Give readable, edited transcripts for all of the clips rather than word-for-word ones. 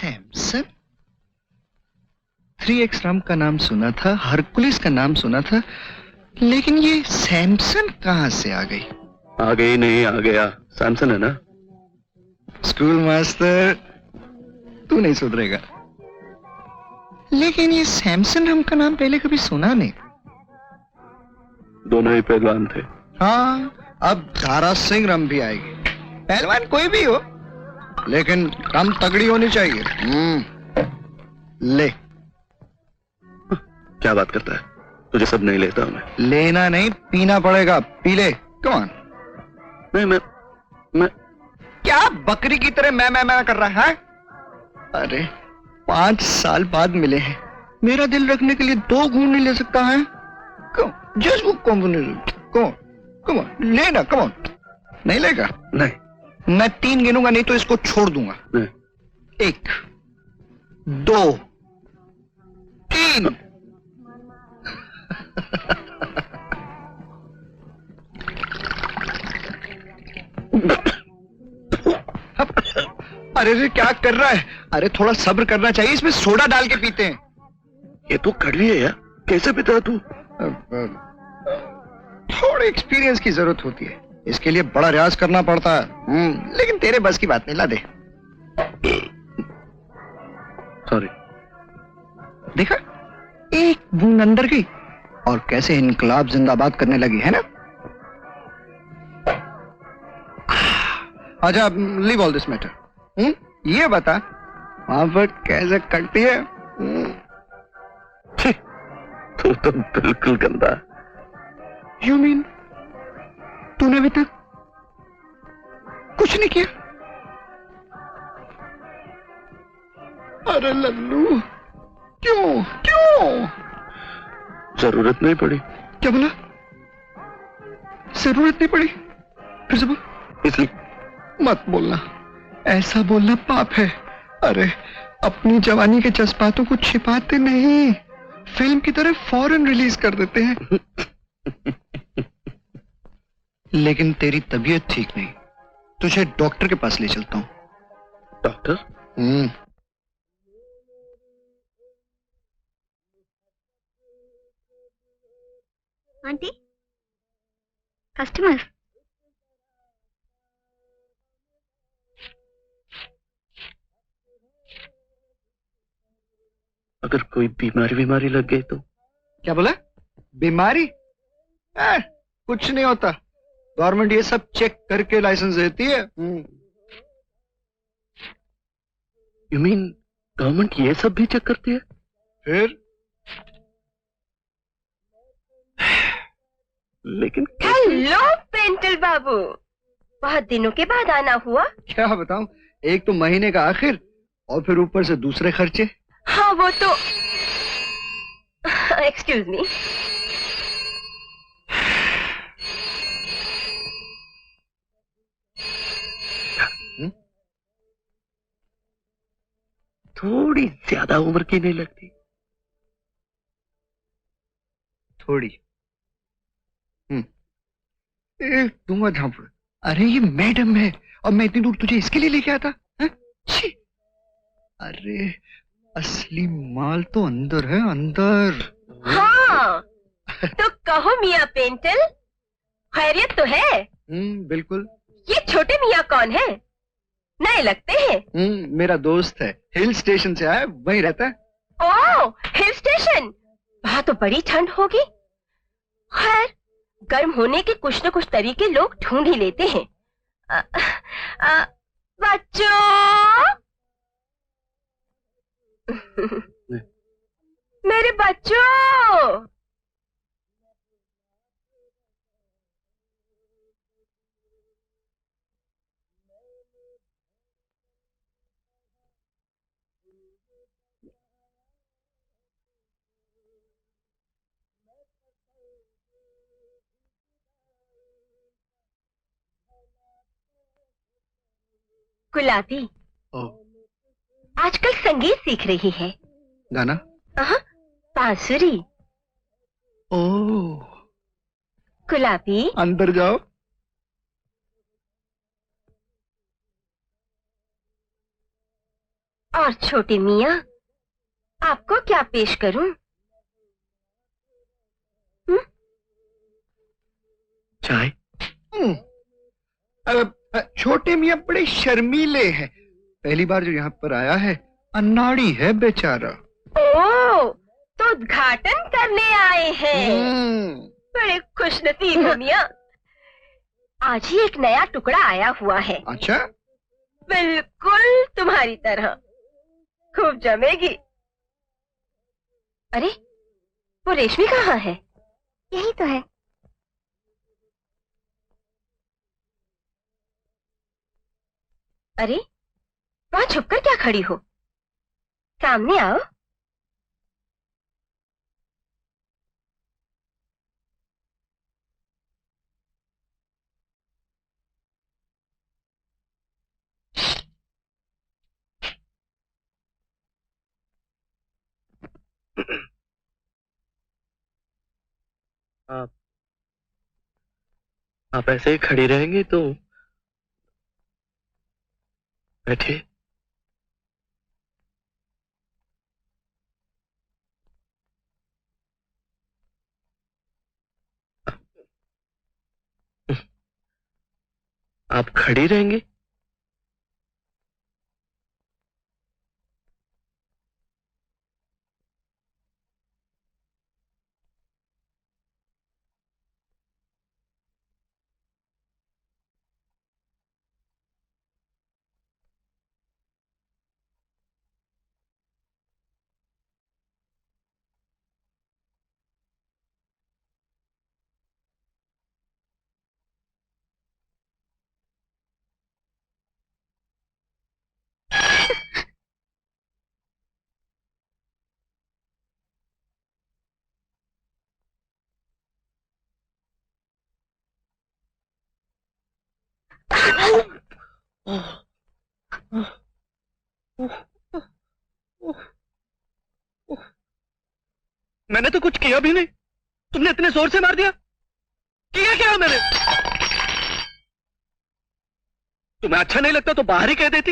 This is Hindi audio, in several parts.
सैमसन? 3x राम का नाम सुना था, हरकुलिस का नाम सुना था, लेकिन ये सैमसन कहां से आ गई? आ गई नहीं, आ गया। सैमसन है ना? स्कूल मास्टर, तू नहीं सुधरेगा। लेकिन ये सैमसन राम का नाम पहले कभी सुना नहीं। दोनों ही पहलवान थे। हाँ, अब दारा सिंह रम भी आएगी। पहलवान कोई भी हो, लेकिन रम तगड़ी होनी चाहिए। ले। क्या बात करता है? तुझे सब नहीं लेता मैं। लेना नहीं, पीना पड़ेगा। पी ले, कम ऑन। नहीं, मैं क्या बकरी की तरह मैं कर रहा है? अरे 5 साल बाद मिले हैं, मेरा दिल रखने के लिए 2 घूंट नहीं ले सकता है? जस्ट वो कम ऑन, लेना, कम ऑन। नहीं लेगा? नहीं। मैं 3 गिनूंगा, नहीं तो इसको छोड़ दूंगा। नहीं। 1 2 3। अरे क्या कर रहा है? अरे थोड़ा सब्र करना चाहिए, इसमें सोडा डाल के पीते हैं। ये तो कड़वी है यार, कैसे पीता है तू? थोड़े एक्सपीरियंस की जरूरत होती है, इसके लिए बड़ा रियाज करना पड़ता है। लेकिन तेरे बस की बात नहीं, ला दे। सॉरी। देखा, एक बूंद अंदर गई और कैसे इनकलाब जिंदाबाद करने लगी है ना। अच्छा, लीव ऑल दिस मैटर। ये बता, वहां पर कैसे कटती है? तू तो बिल्कुल गंदा है। यू मीन तूने अभी तक कुछ नहीं किया? अरे लल्लू, क्यों क्यों? जरूरत नहीं पड़ी। क्या बोला? जरूरत नहीं पड़ी? फिर से बोल। इसलिए मत बोलना, ऐसा बोलना पाप है। अरे अपनी जवानी के जज्बातों को छिपाते नहीं, फिल्म की तरह फौरन रिलीज कर देते हैं। लेकिन तेरी तबीयत ठीक नहीं, तुझे डॉक्टर के पास ले चलता हूं। डॉक्टर? Aunty, customer. अगर कोई बीमारी लग गई तो? क्या बोला? बीमारी? कुछ नहीं होता, गवर्नमेंट ये सब चेक करके लाइसेंस देती है। यू मीन गवर्नमेंट ये सब भी चेक करती है? फिर लेकिन हेलो पेंटल बाबू, बहुत दिनों के बाद आना हुआ। क्या बताऊं, एक तो महीने का आखिर और फिर ऊपर से दूसरे खर्चे। हाँ वो तो, एक्सक्यूज मी। थोड़ी ज्यादा उम्र की नहीं लगती? थोड़ी। एक दूंगा झांपड़। अरे ये मैडम है और मैं इतनी दूर तुझे इसके लिए लेके आता? छी। अरे असली माल तो अंदर है, अंदर। हाँ तो कहो मियाँ पेंटल, खैरियत तो है? बिल्कुल। ये छोटे मियाँ कौन है? नए लगते हैं। मेरा दोस्त है, हिल स्टेशन से आया, वहीं रहता है। ओह, हिल स्टेशन, वहाँ तो बड़ी ठंड होगी। खैर, गर्म होने के कुछ न कुछ तरीके लोग ढूंढ ही लेते हैं। बच्चों, मेरे बच्चों, गुलाबी आजकल संगीत सीख रही है। गाना? बांसुरी। ओह। गुलाबी, अंदर जाओ। और छोटे मियाँ, आपको क्या पेश करूं? चाय? छोटे मियाँ बड़े शर्मीले हैं। पहली बार जो यहाँ पर आया है, अनाड़ी है बेचारा। ओ, तो उद्घाटन करने आए हैं। बड़े खुशनसीब हो मियाँ। आज ही एक नया टुकड़ा आया हुआ है। अच्छा? बिल्कुल तुम्हारी तरह, खूब जमेगी। अरे, वो रेशमी कहाँ है? यही तो है। अरे, वहाँ छुपकर क्या खड़ी हो? सामने आओ। आप आप ऐसे ही खड़ी रहेंगी तो बैठिए। आप खड़ी रहेंगी? मैंने तो कुछ किया भी नहीं, तुमने इतने जोर से मार दिया। किया क्या मैंने? तुम्हें अच्छा नहीं लगता तो बाहर ही कह देती।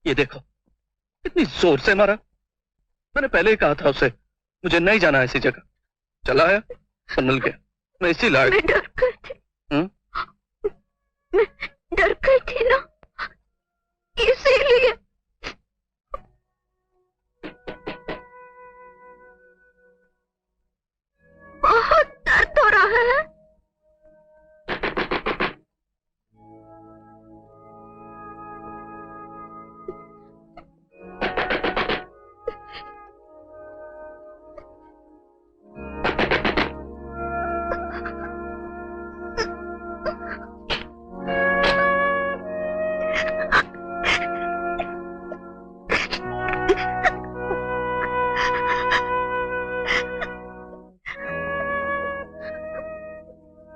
ये देखो, इतनी जोर से मारा। मैंने पहले ही कहा था उसे मुझे नहीं जाना ऐसी जगह। चला आया और मिल गया। मैं इसी लायक। मैं डर गई थी। मैं डर गई थी ना, इसीलिए। बहुत दर्द हो रहा है।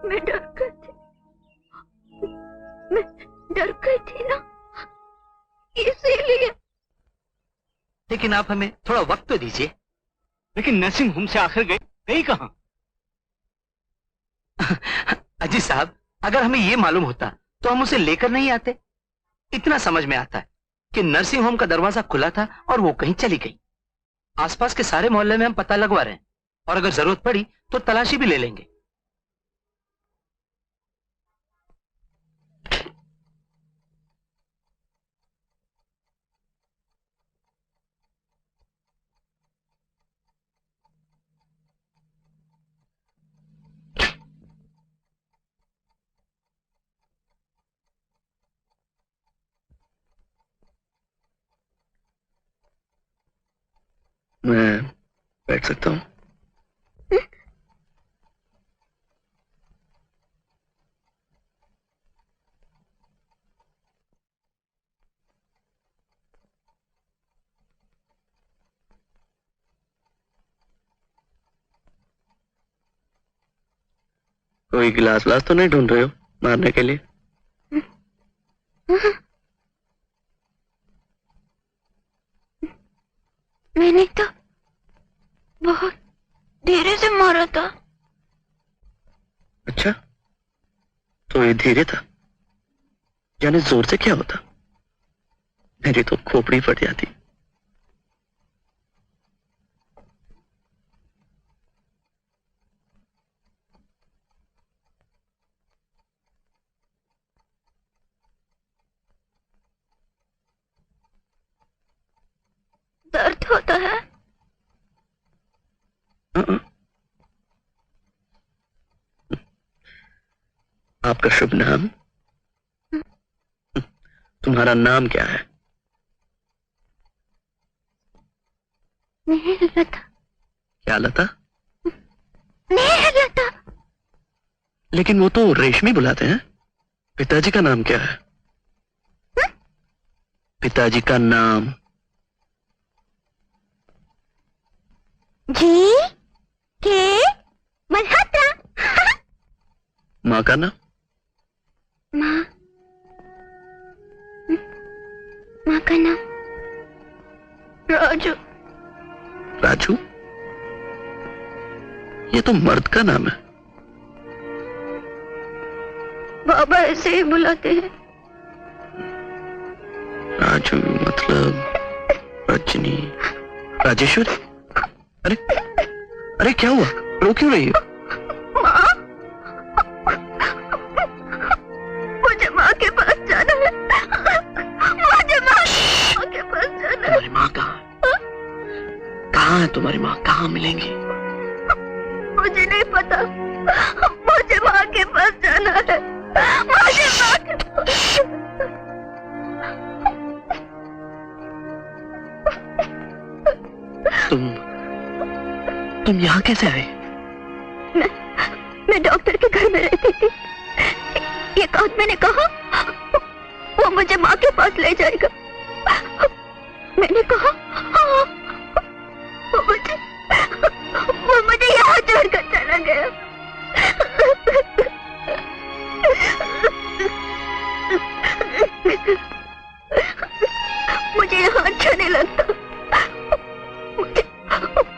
मैं डर गई थी। मैं डर गई थी ना, इसीलिए। लेकिन आप हमें थोड़ा वक्त तो दीजिए। लेकिन नर्सिंग होम से आखिर गई कहां? अजीज साहब, अगर हमें ये मालूम होता तो हम उसे लेकर नहीं आते। इतना समझ में आता है कि नर्सिंग होम का दरवाजा खुला था और वो कहीं चली गई। आसपास के सारे मोहल्ले में हम पता लगवा रहे हैं और अगर जरूरत पड़ी तो तलाशी भी ले लेंगे। मैं बैठ सकता हूँ? कोई गिलास व्लास तो नहीं ढूंढ रहे हो मारने के लिए? मैंने तो बहुत धीरे से मारा था। अच्छा, तो ये धीरे था, यानी जोर से क्या होता? मेरी तो खोपड़ी फट जाती। दर्द होता है। आपका शुभ नाम? तुम्हारा नाम क्या है? लता। क्या लता? लता। लेकिन वो तो रेशमी बुलाते हैं। पिताजी का नाम क्या है? पिताजी का नाम? जी के मल्होत्रा। माँ का नाम? माँ माँ का नाम राजू। राजू? ये तो मर्द का नाम है। बाबा ऐसे ही बुलाते हैं। राजू मतलब रजनी, राजेश्वरी? अरे अरे क्या हुआ? रो क्यों रही हो? माँ, मुझे माँ के पास जाना है। मुझे माँ के पास जाना है। तुम्हारी माँ कहाँ है? कहाँ है तुम्हारी माँ? कहाँ मिलेंगी? मुझे नहीं पता। मुझे माँ के पास जाना है। मुझे माँ के पास। तुम यहाँ कैसे आए? मैं डॉक्टर के घर में रहती थी। एक आदमी ने कहा वो मुझे माँ के पास ले जाएगा। मैंने कहा हाँ। वो मुझे यहाँ छोड़कर चला गया। मुझे यहाँ अच्छा नहीं लगता।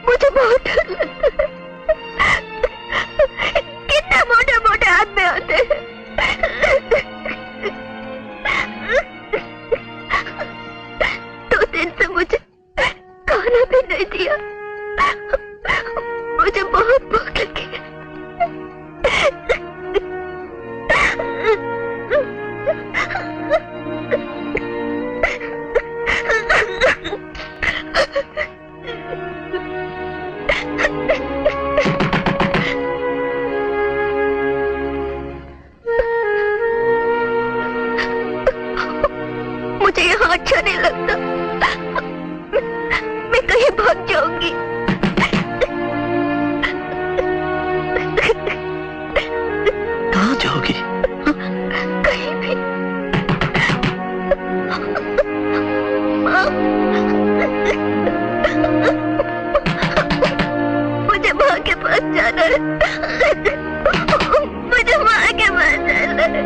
मुझे बहुत डर लगता है। कितने मोटे मोटे आदमी होते हैं। दो दिन से मुझे खाना भी नहीं दिया। मुझे बहुत भूख लगी है। मुझे यहाँ अच्छा नहीं लगता। मैं कहीं भाग जाऊंगी। कहाँ जाओगी? कहीं भी। माँ, मुझे माँ के पास जाना है। मुझे माँ के पास जाना है।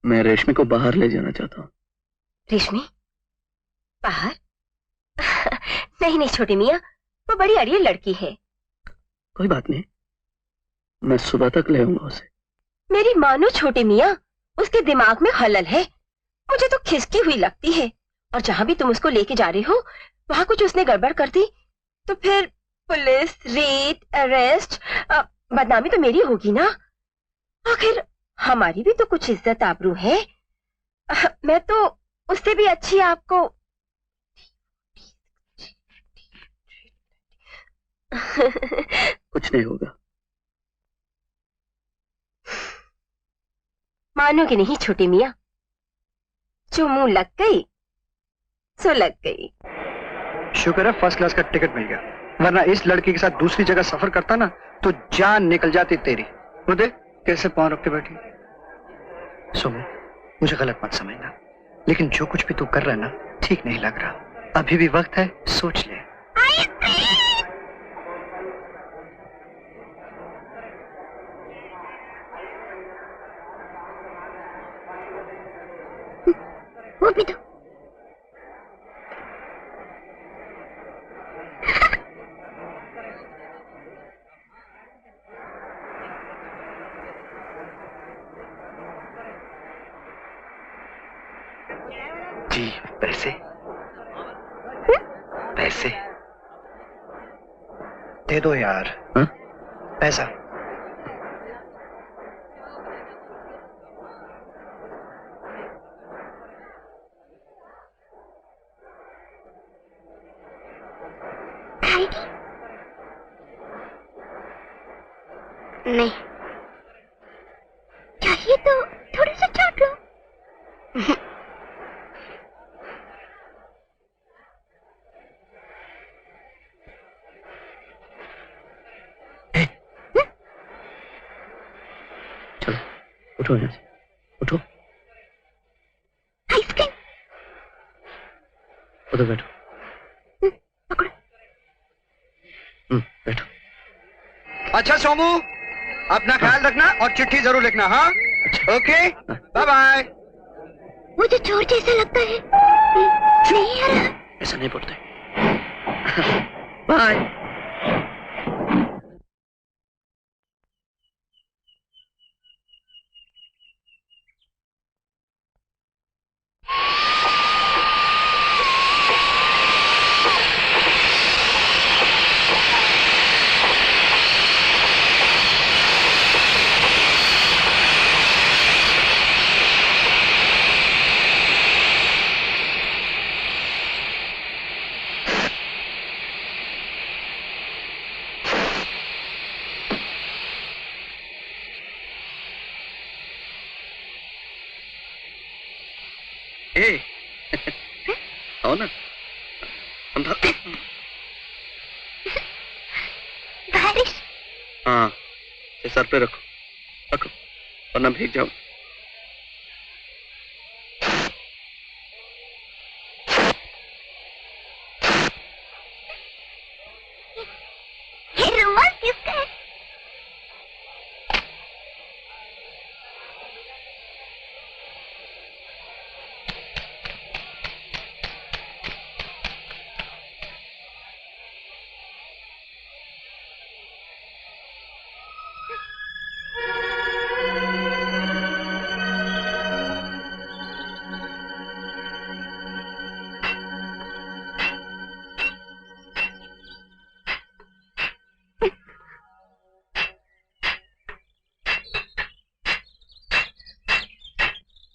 मैं रेशमी को बाहर ले जाना चाहता हूँ। रेशमी बाहर? नहीं नहीं छोटी मियाँ, वो बड़ी अड़ियल लड़की है। कोई बात नहीं, मैं सुबह तक ले आऊंगा उसे। मेरी मानो छोटे मियाँ, उसके दिमाग में खलल है। मुझे तो खिसकी हुई लगती है। और जहां भी तुम उसको लेके जा रहे हो वहां कुछ उसने गड़बड़ कर दी तो फिर पुलिस, रेड, अरेस्ट, बदनामी तो मेरी होगी ना। आखिर हमारी भी तो कुछ इज्जत आबरू है। मैं तो उससे भी अच्छी आपको कुछ नहीं होगा। मानोगे नहीं छोटी मियाँ, जो मुंह लग गई सो लग गई। शुक्र है फर्स्ट क्लास का टिकट मिल गया, वरना इस लड़की के साथ दूसरी जगह सफर करता ना तो जान निकल जाती तेरी। वो देख कैसे पांव रख के बैठी। सुनो, मुझे गलत मत समझना, लेकिन जो कुछ भी तू कर रहा है ना ठीक नहीं लग रहा। अभी भी वक्त है, सोच ले। वो भी दो। जी पैसे पैसे दे दो यार। हाँ? पैसा। खाएगी? नहीं, चाहिए तो थोड़ा सा चाट लो। चलो उठो यहाँ से, उठो आइसक्रीम उधर बैठो। पकड़ो। बैठो। अच्छा सोमू, अपना ख्याल रखना और चिट्ठी जरूर लिखना। हाँ ओके, बाय बाय। मुझे चोर जैसा लगता है। नहीं हरा। ऐसा नहीं बोलते। बाय। ए, आओ ना, समझा? बारिश। हाँ, ये सर पे रखो, रखो, वरना भीग जाओ। ये रुमाल किसका है?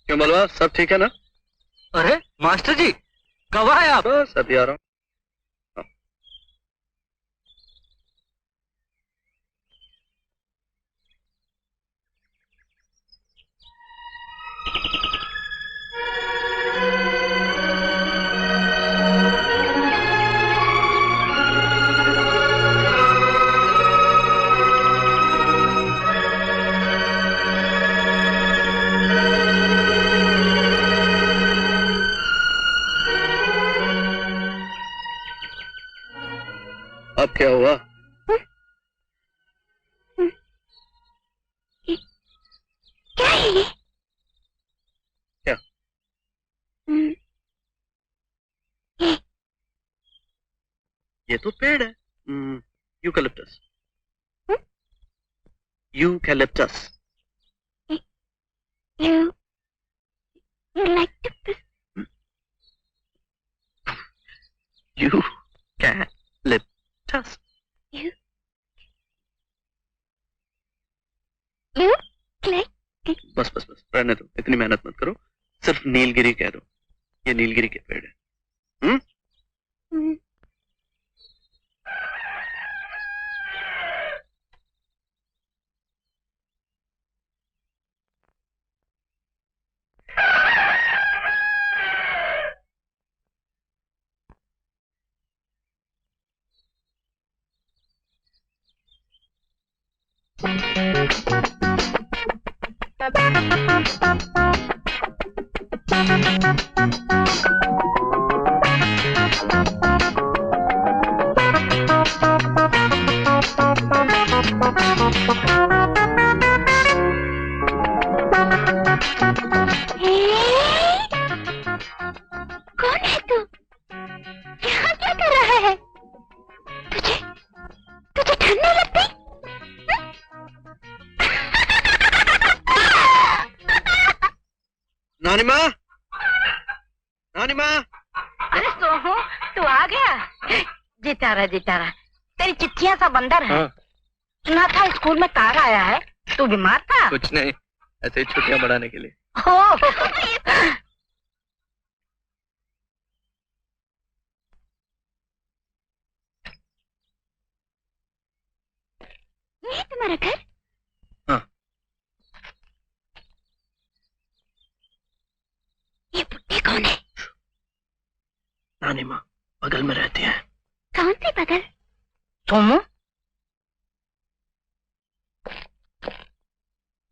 क्यों बलवा, सब ठीक है ना? अरे मास्टर जी, कब आए आप? बस अभी आ रहा हूँ। अब क्या हुआ? क्या है ये? क्या? ये तो पेड़ है, eucalyptus. Eucalyptus. You like to piss? Eucalyptus. You like? बस बस बस, रहने दो, इतनी मेहनत मत करो, सिर्फ नीलगिरी कह दो। ये नीलगिरी के पेड़ है। नानी माँ, नानी माँ। अरे सोहू, तू आ गया? जितारा जितारा, तेरी चिट्ठियां सा बंदर है। हाँ। सुना था स्कूल में कार आया है, तू बीमार था? कुछ नहीं, ऐसे ही छुट्टियां बढ़ाने के लिए। हो ये तुम्हारा घर? हाँ। ये बुड्ढे कौन है? नानी माँ बगल में रहती है। कौन सी बगल? सोमू,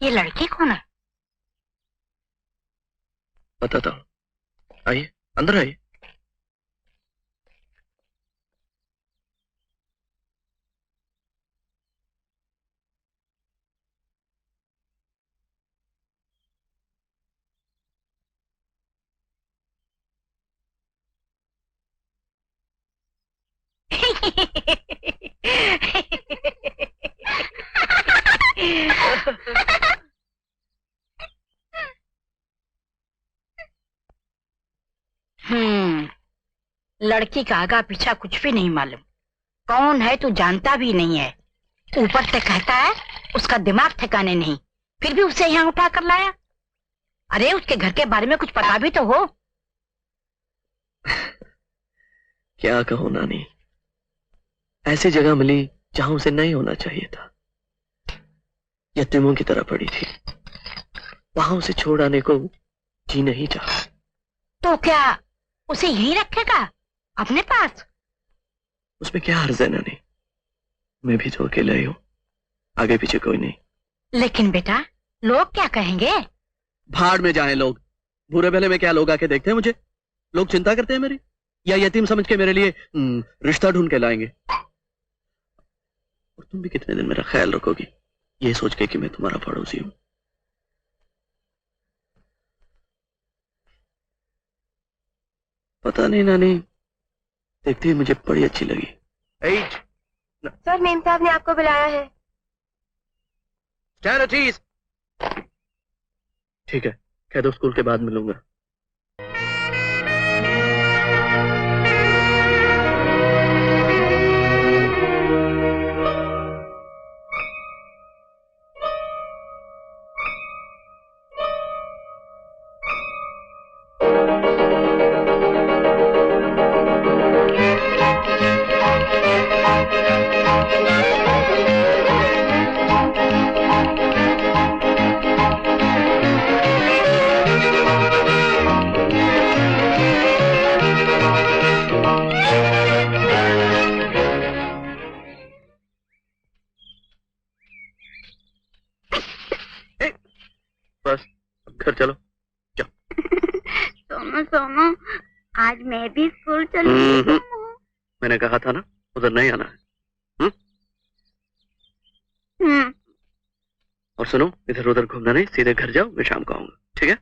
ये लड़की कौन है? बताता हूँ, आइए अंदर आइए। लड़की का आगा पीछा कुछ भी नहीं मालूम। कौन है तू जानता भी नहीं है। ऊपर से कहता है उसका दिमाग ठिकाने नहीं, फिर भी उसे यहाँ उठा कर लाया। अरे उसके घर के बारे में कुछ पता भी तो हो। क्या कहूँ नानी, ऐसी जगह मिली जहां उसे नहीं होना चाहिए था। यतीमों की तरह पड़ी थी, वहां उसे छोड़ आने को जी नहीं चाहा। तो क्या उसे यहीं रखेगा अपने पास? उसमें क्या हर्ज है नानी, मैं भी तो अकेला ही हूँ, आगे पीछे कोई नहीं। लेकिन बेटा लोग क्या कहेंगे? भाड़ में जाएं लोग, बुरे भले में क्या लोग आके देखते हैं मुझे? लोग चिंता करते हैं मेरी, या यतीम समझ के मेरे लिए रिश्ता ढूंढ के लाएंगे? और तुम भी कितने दिन मेरा ख्याल रखोगी ये सोच के कि मैं तुम्हारा पड़ोसी हूं? पता नहीं नानी, देखती ही मुझे बड़ी अच्छी लगी। सर मेम साहब ने आपको बुलाया है। ठीक है, कह दो स्कूल के बाद मिलूंगा। बस घर चलो। सोमू सोमू, आज मैं भी स्कूल चलूंगी। मैंने कहा था ना उधर नहीं आना है। और सुनो, इधर उधर घूमना नहीं, सीधे घर जाओ, मैं शाम को आऊंगा, ठीक है?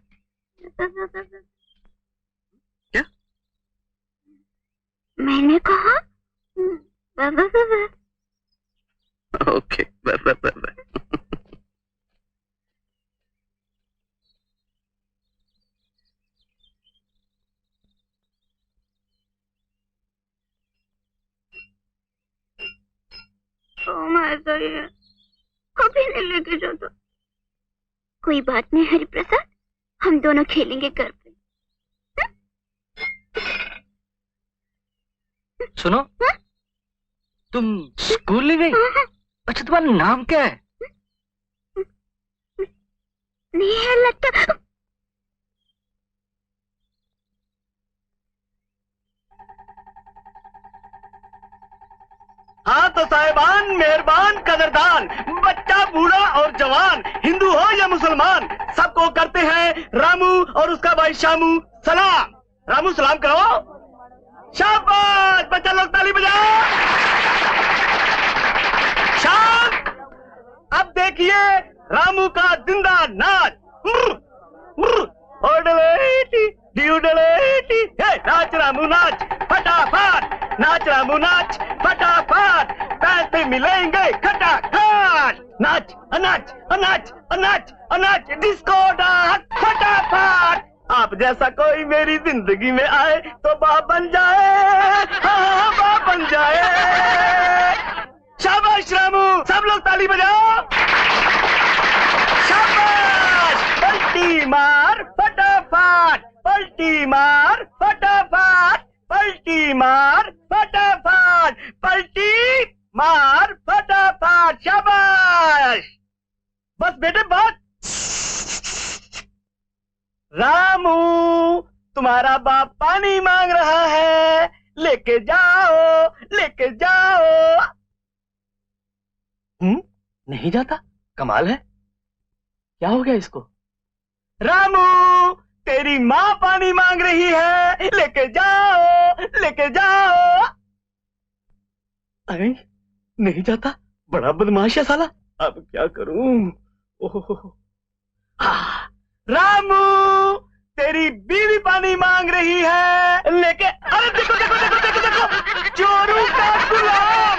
क्या मैंने कहा? Okay, bye bye bye bye. ऐसा ही है, कभी नहीं लेके जाता। कोई बात नहीं हरि प्रसाद, हम दोनों खेलेंगे घर पे। सुनो, तुम स्कूल नहीं गई? अच्छा, तुम्हारा नाम क्या है? नहीं है लगता। हाँ तो साहिबान, मेहरबान, कदरदान, बच्चा, बूढ़ा और जवान, हिंदू हो या मुसलमान, सबको करते हैं रामू और उसका भाई शामू सलाम। रामू सलाम करो। शाबाश, बच्चा लोग ताली बजाओ। शांत। अब देखिए रामू का जिंदा नाच। नाच रामू नाच, फटाफट नाच रामू नाच, फटाफट पैसे मिलेंगे खटाखट। नाच अनाच अनाच अनाच अनाच, डिस्को डांस, फटाफट आप जैसा कोई मेरी जिंदगी में आए तो बाप बन जाए, हाँ बाप बन जाए। शाबाश रामू, सब लोग ताली बजाओ। शाबाश, पलटी मार फटाफट, पलटी मार फटाफट, पलटी मार फटाफट, पलटी मार फटाफट। शाबाश, बस बेटे बस। रामू, तुम्हारा बाप पानी मांग रहा है, लेके जाओ, लेके जाओ। नहीं जाता? कमाल है, क्या हो गया इसको? रामू, तेरी माँ पानी मांग रही है, लेके जाओ, लेके जाओ। अरे नहीं जाता, बड़ा बदमाश है साला। अब क्या करूं? ओहो, रामू, तेरी बीवी पानी मांग रही है, लेके। अरे देखो देखो देखो देखो देखो, चोरू का गुलाम।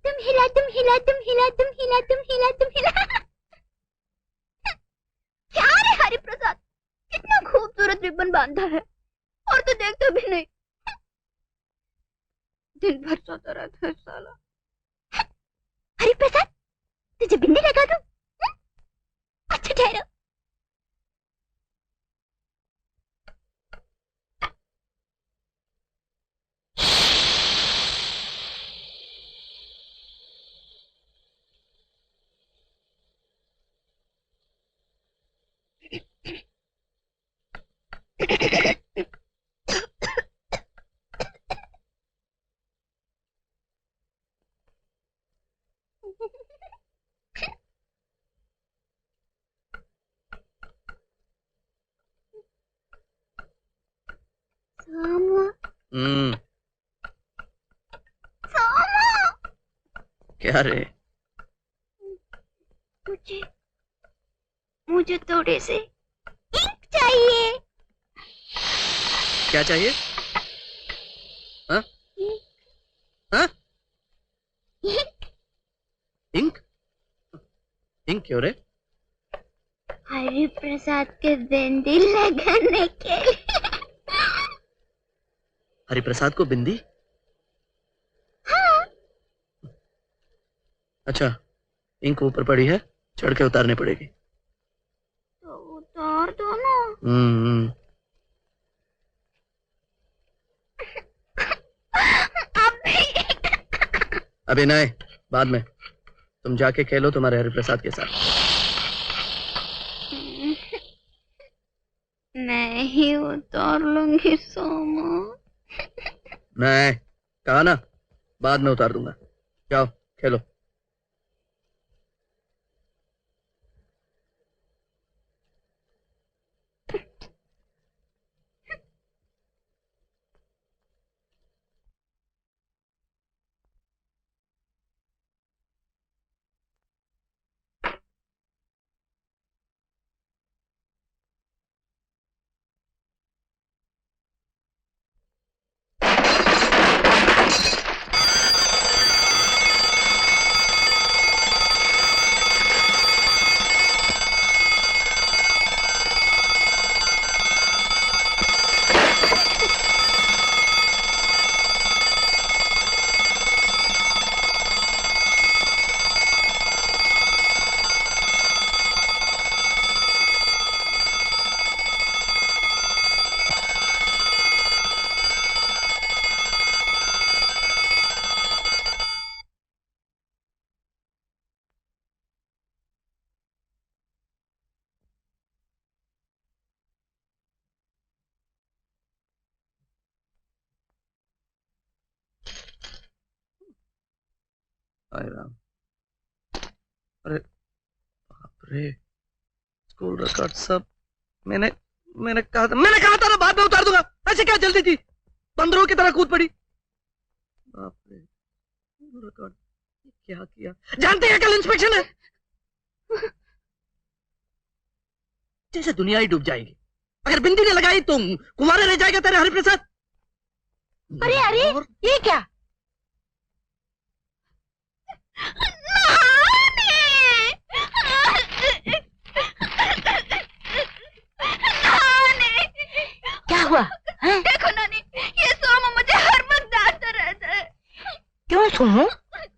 तुम हिला, तुम हिला, तुम हिला, तुम हिला, तुम हिला, तुम हिला। क्या रे हरि प्रसाद, कितना खूबसूरत रिबन बांधा है, और तो देखता भी नहीं। दिन भर सोता रहता है साला। हरि प्रसाद, तुझे बिंदी लगा दूं? अच्छा ठहरो। क्या रे? मुझे थोड़े से इंक चाहिए। क्या चाहिए? हाँ? हाँ? इंक? इंक क्यों रे? हरि प्रसाद के बिंदी लगाने के लिए। हरि प्रसाद को बिंदी? हाँ। अच्छा, इंक ऊपर पड़ी है, चढ़ के उतारनी पड़ेगी। तो उतार दो ना। अभी नहीं, बाद में। तुम जाके खेलो तुम्हारे हरि प्रसाद के साथ। मैं ही उतार लूंगी सोमो। नहीं, कहा ना, बाद में उतार दूंगा। जाओ खेलो। हाय राम, अरे बाप रे, स्कूल रिकॉर्ड सब। मैंने कहा था ना बाद में उतार दूंगा। ऐसे क्या जल्दी थी, बंदरों की तरह कूद पड़ी। बाप रे, स्कूल रिकॉर्ड क्या किया। जानते हैं कल इंस्पेक्शन है। जैसे दुनिया ही डूब जाएगी। अगर बिंदी ने लगाई तो कुंवारे रह जाएगा तेरे हरि प्रसाद। अरे अरे, ये क्या? क्यों सोमू,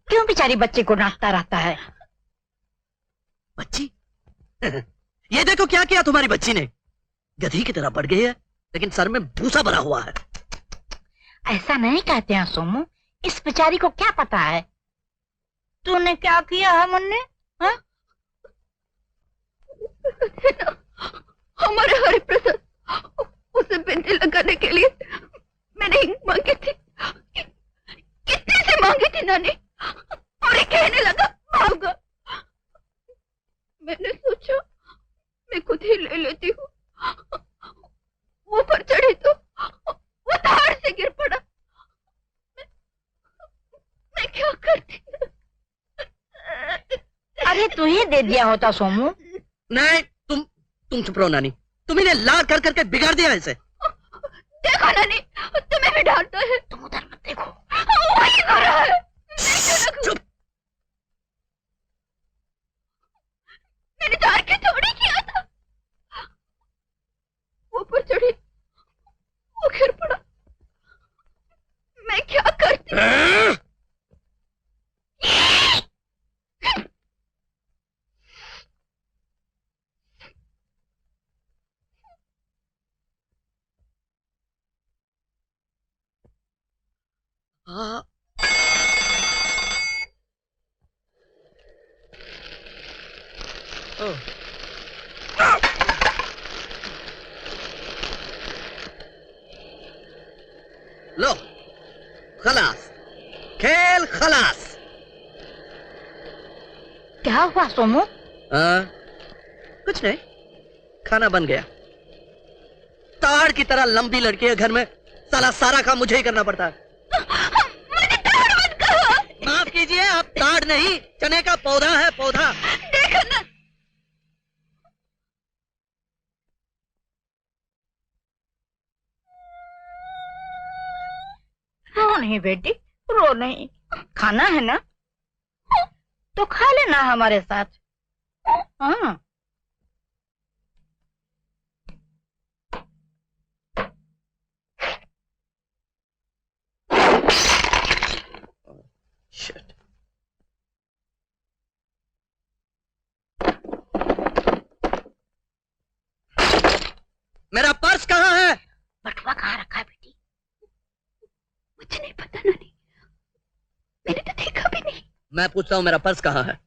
क्यों बेचारी बच्चे को डांटता रहता है? बच्ची ये देखो क्या किया तुम्हारी बच्ची ने, गधी की तरह बढ़ गई है लेकिन सर में भूसा भरा हुआ है। ऐसा नहीं कहते हैं सोमू, इस बेचारी को क्या पता है तूने क्या किया है मुन्ने? हाँ? हमारे हरिप्रसाद, उसे बिंदी लगाने के लिए मैंने इंक मांगी थी। कितने से मांगी थी नानी, और ये कहने लगा भागा। मैंने सोचा मैं खुद ही ले लेती हूँ। वो ऊपर चढ़ी तो वो धाड़ से गिर पड़ा। मैं क्या करती? अरे तू ही दे दिया होता सोमू। नहीं, तुम चुप रहो नानी, तुम इन्हें लाड कर करके बिगाड़ दिया इसे। देखो नानी, तुम्हें भी डांटता है। तुम उधर मत देखो। वही कर रहा है। चुप। मैंने जान के थोड़ी किया था। ऊपर चढ़ी, वो गिर पड़ा। मैं क्या करती? हाँ। ओह। लो, खलास, खेल खलास। क्या हुआ सोमू? कुछ नहीं, खाना बन गया। ताड़ की तरह लंबी लड़की है घर में, साला सारा काम मुझे ही करना पड़ता है। माफ कीजिए, आप ताड़ नहीं, चने का पौधा है, पौधा। देखो ना, रो नहीं बेटी, रो नहीं। खाना है ना तो खा लेना हमारे साथ। हाँ। Shit. मेरा पर्स कहाँ है? बटुआ कहाँ रखा है बेटी? मुझे नहीं पता नानी, मैंने तो देखा भी नहीं। मैं पूछता हूँ मेरा पर्स कहाँ है?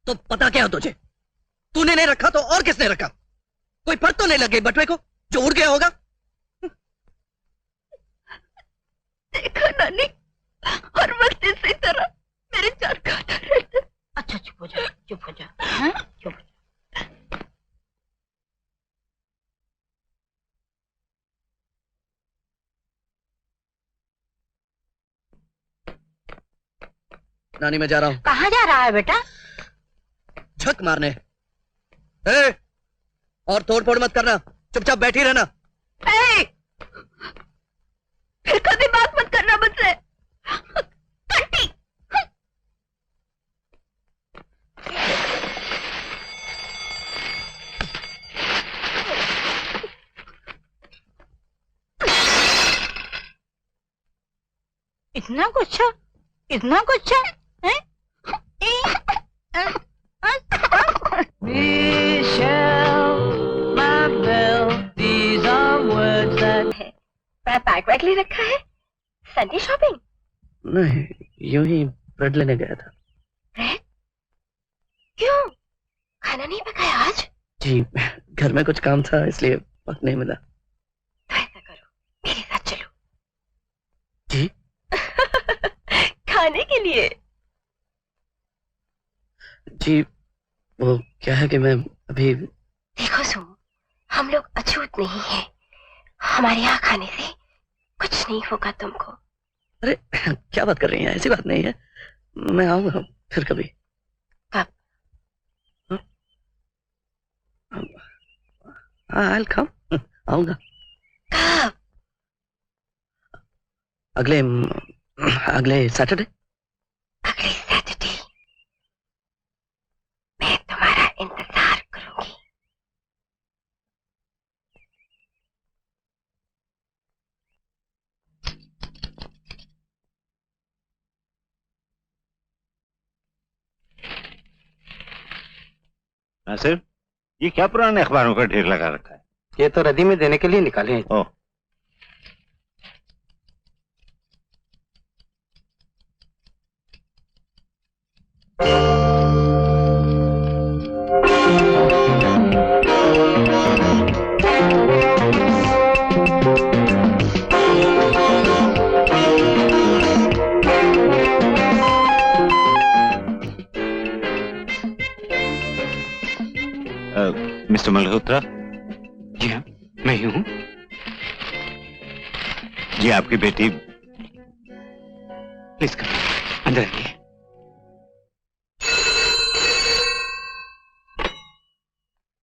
तो पता क्या है तुझे? तूने नहीं रखा तो और किसने रखा? कोई फर्क तो नहीं लगे बटुए को जो उड़ गया होगा? देखा नानी, हर वक्त इसी तरह मेरे चार खाता रहता है। अच्छा चुप हो जा, चुप हो जा। हाँ? चुप हो जा। नानी मैं जा रहा हूँ। कहाँ जा रहा है बेटा? झक मारने। ए, और तोड़ फोड़ मत करना, चुपचाप बैठी रहना। ए! फिर कभी बात मत करना मुझसे। कंटी! इतना गुस्सा, इतना गुस्सा है? मैं बैग वैग ले रखा है। Sunday shopping? नहीं, यूं ही ब्रेड लेने गया था। ब्रेड? क्यों? खाना नहीं पकाया आज? जी, घर में कुछ काम था इसलिए वक्त नहीं मिला। तो ऐसा करो, मेरे साथ चलो। जी? खाने के लिए। जी, वो क्या है कि मैं अभी। देखो सुम, हम लोग अछूत नहीं हैं। हमारे यहाँ खाने से कुछ नहीं होगा तुमको। अरे क्या बात कर रही हैं? ऐसी बात नहीं है, मैं आऊंगा फिर कभी। कब? I'll come. आऊंगा। कब? अगले सैटरडे। अगले सैटरडे। मैं तुम्हारा इंतजार करूंगी। नासिर, ये क्या पुराने अखबारों का ढेर लगा रखा है? ये तो रद्दी में देने के लिए निकाले हैं। ओह, मिस्टर मल्होत्रा, जी हाँ, मैं ही हूँ। ये आपकी बेटी। प्लीज कम, अंदर आइए।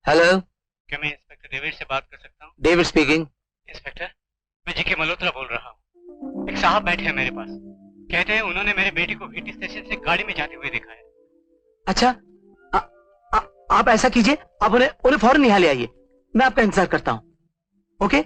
हेलो, क्या मैं इंस्पेक्टर डेविड से बात कर सकता हूँ? David speaking. इंस्पेक्टर, मैं जीके मल्होत्रा बोल रहा हूँ। एक साहब बैठे हैं मेरे पास, कहते हैं उन्होंने मेरे बेटे को वीटी स्टेशन से गाड़ी में जाते हुए देखा है। अच्छा, आप ऐसा कीजिए, आप उन्हें फौरन यहाँ ले आइए। मैं आपका इंतजार करता हूँ। ओके?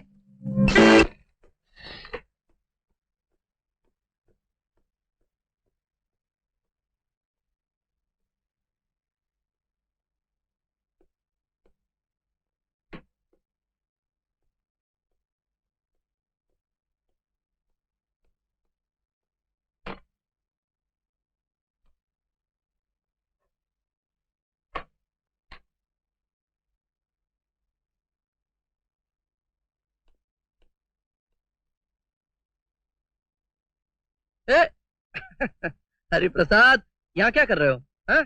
ए, हरि प्रसाद, यहाँ क्या कर रहे हो? हाँ?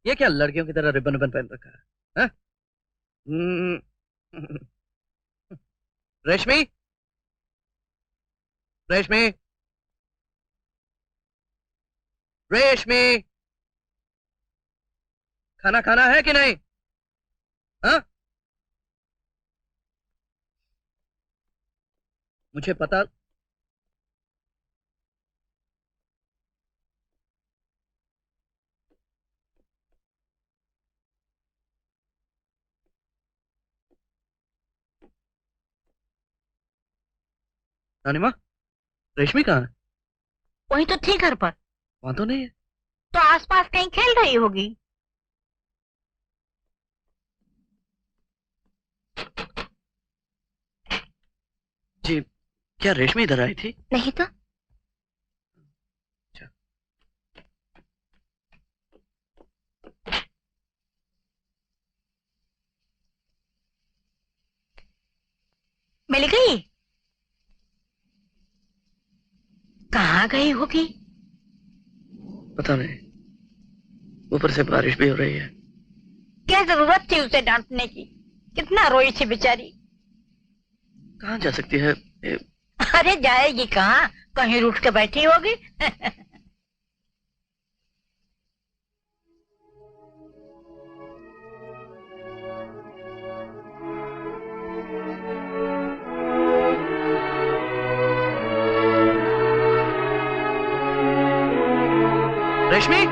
ये क्या लड़कियों की तरह रिबन रिबन पहन रखा है? हाँ? रेशमी, रेशमी, रेशमी, खाना खाना है कि नहीं? हाँ? मुझे पता। नानी माँ, रेशमी कहाँ है? वही तो थी घर पर। वहां तो नहीं है। तो आसपास कहीं खेल रही होगी। जी, क्या रेशमी इधर आई थी? नहीं तो। मिल गई? कहाँ गई होगी? पता नहीं, ऊपर से बारिश भी हो रही है। क्या जरूरत थी उसे डांटने की? कितना रोई थी बेचारी। कहाँ जा सकती है? अरे जाएगी कहाँ, कहीं रूठ के बैठी होगी। रेशमी,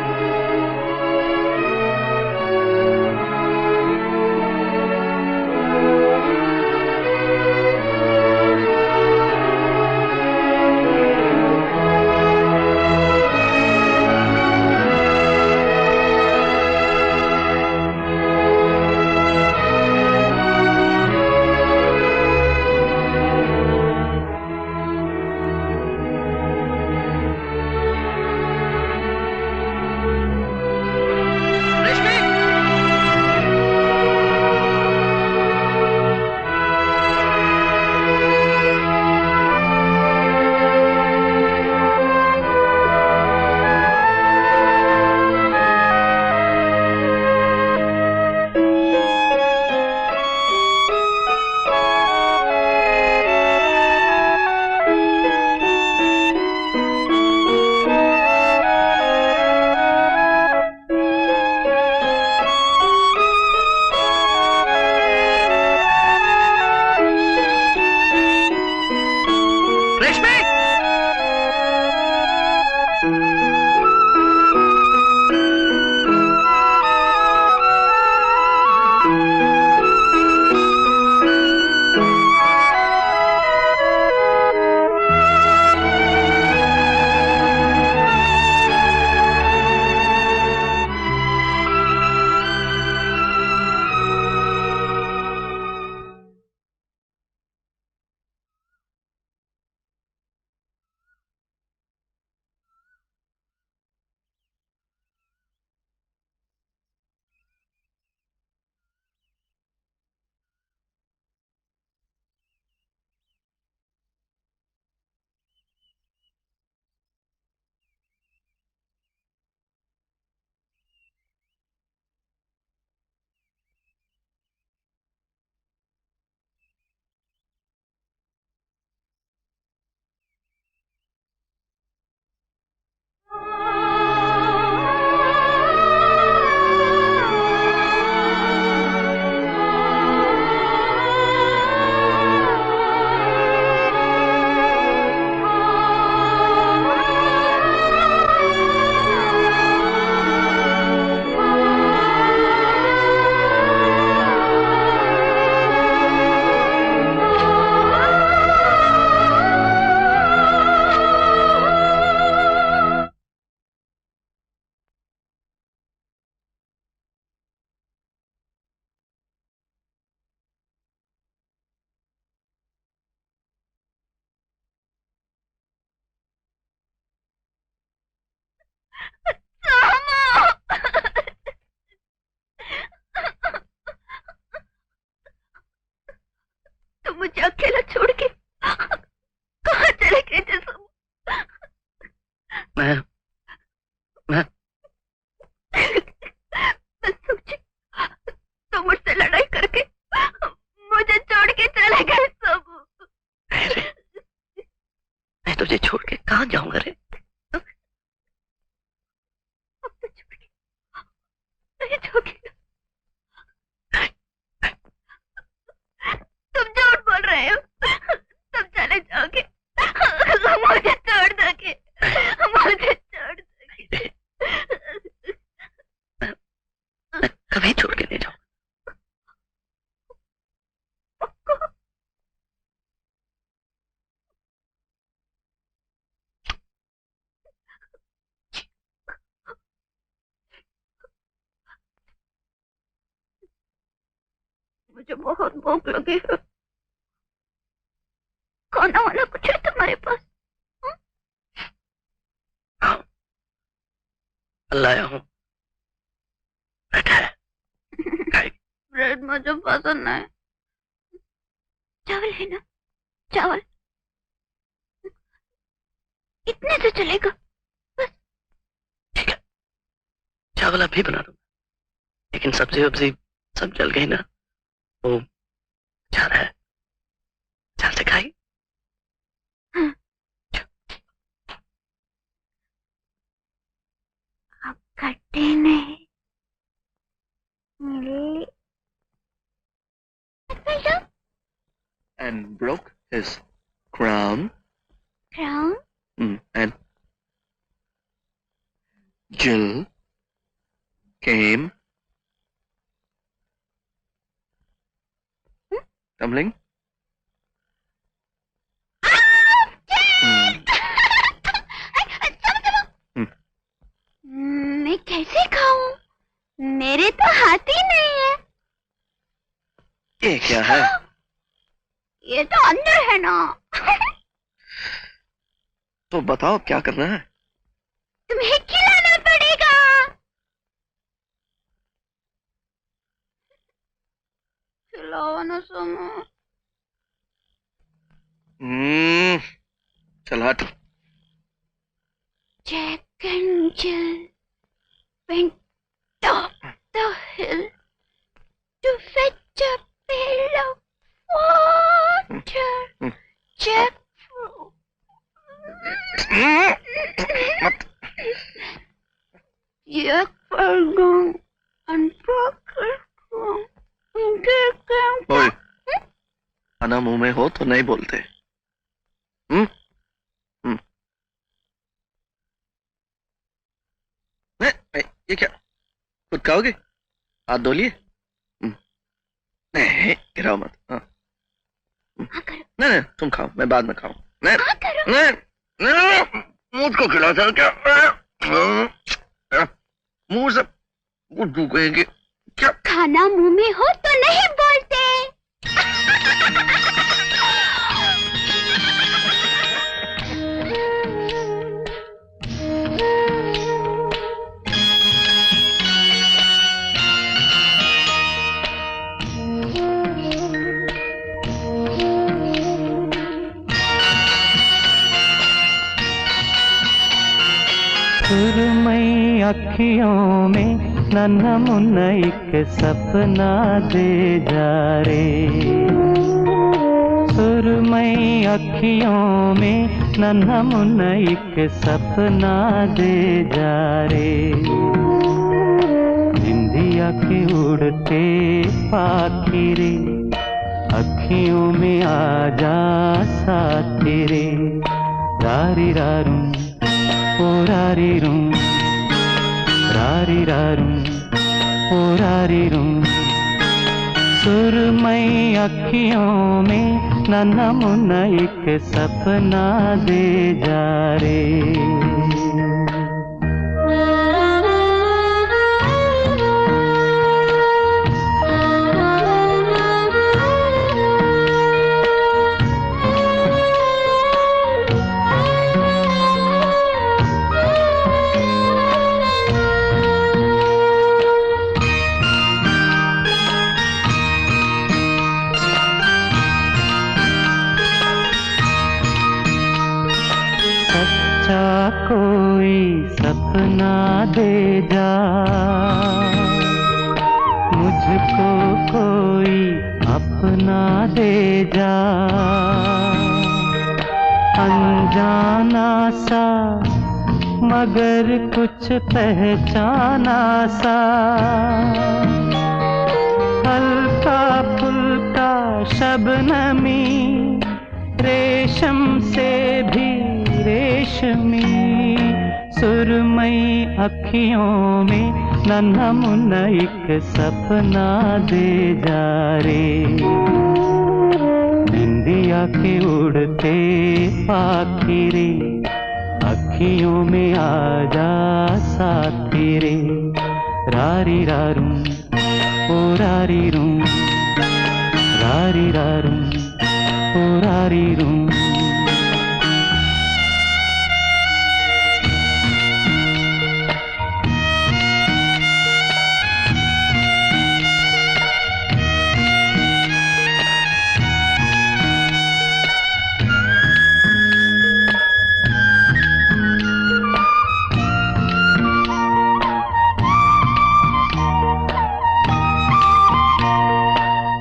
लेके जा सबू। मैं बस सोची तो मुझसे लड़ाई करके मुझे छोड़ के चले गए सबू। मैं तुझे छोड़ के कहाँ जाऊंगा रे? अब तो छोड़ के नहीं छोड़ेगा। तुम झूठ बोल रहे हो, तुम चले जाओगे, मुझे छोड़ दोगे, मुझे छोड़ दोगे। मैं कभी छोड़ के नहीं जाऊंगा। मुझे बहुत भूख लगी है, खाना वाला कुछ है तुम्हारे पास? लाया हूँ, बैठा है। ब्रेड मुझे पसंद है। चावल है ना? चावल इतने से चलेगा? ठीक है, चावल अभी बना दूंगा, लेकिन सब्जी वब्जी सब जल गई ना, वो जा रहा है। चाल से खाई। आप खट्टे नहीं And broke his crown. crown? And Jill came. Tumbling. मैं कैसे खाऊं? मेरे तो हाथ ही नहीं है। ये क्या है? ये तो अंदर है ना। तो बताओ क्या करना है? तुम्हें खिलाना पड़ेगा। खिलाओ ना सोनू। चल हट। Jack and Jill went up the hill to fetch a pail of water. Jack Jack fell down and broke his crown. ओए, खाना मुंह में हो तो नहीं बोलते। ये क्या, खुद खाओगे? हाथ धो लिए? नहीं, गिराओ मत। हाँ। नहीं नहीं, तुम खाओ, मैं बाद में खाऊं। नहीं नहीं नहीं, मुझको खिलाता क्या? मुंह से बुद्धू कहेंगे क्या? खाना मुंह में हो तो नहीं बोलते। सुरमई अखियों में नन्हा मुन्ना एक सपना दे जा रे। सुरमई अखियों में नन्हा मुन्ना एक सपना दे जा रे। इंदिया के उड़ते पाखी रे, अखियों में आ जा साथी रे। रारी रारू ओ रारी रू, रारी रारू ओ रारी रू। सुरमई अखियों में नन्हा मुन्ना एक सपना दे जा रे। सच्चा कोई सपना दे जा, मुझको कोई अपना दे जा, अनजाना सा मगर कुछ पहचाना सा, हल्का फुल्का शबनमी रेशम से भी रेशमी, सुरमई अखियों में नन्हा मुन्ना एक सपना दे जा रे, इंडिया के उड़ते पाखी रे, अखियों में आजा साथी रे, रारी रारू ओ रारी रू, रारी रारू ओ रारी रू।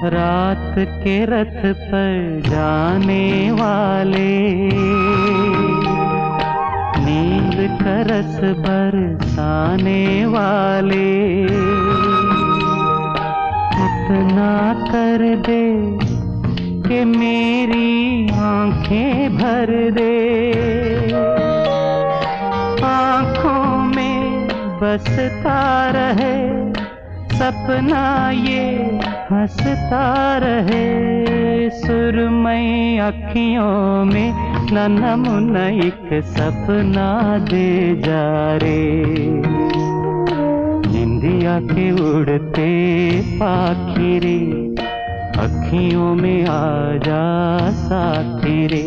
रात के रथ पर जाने वाले, नींद का रस बरसाने वाले, इतना कर दे कि मेरी आंखें भर दे, आंखों में बसता रहे सपना ये हंसता रहे, सुरमई अखियों में नन्हा मुन्ना एक सपना दे जा रे, इंडिया के उड़ते पाखी रे, अखियों में आजा साथी रे,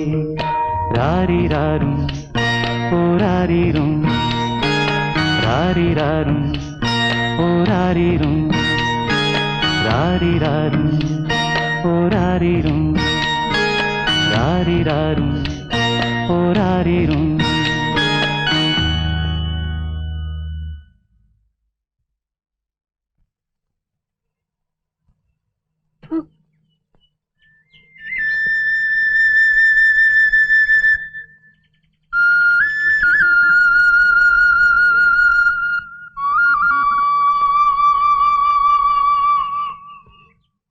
रारी रारू ओ रारी रू, रारी रारू ओ रारी रू, रारी रारू ओ रारी रू, रारी रारू ओ रारी रू।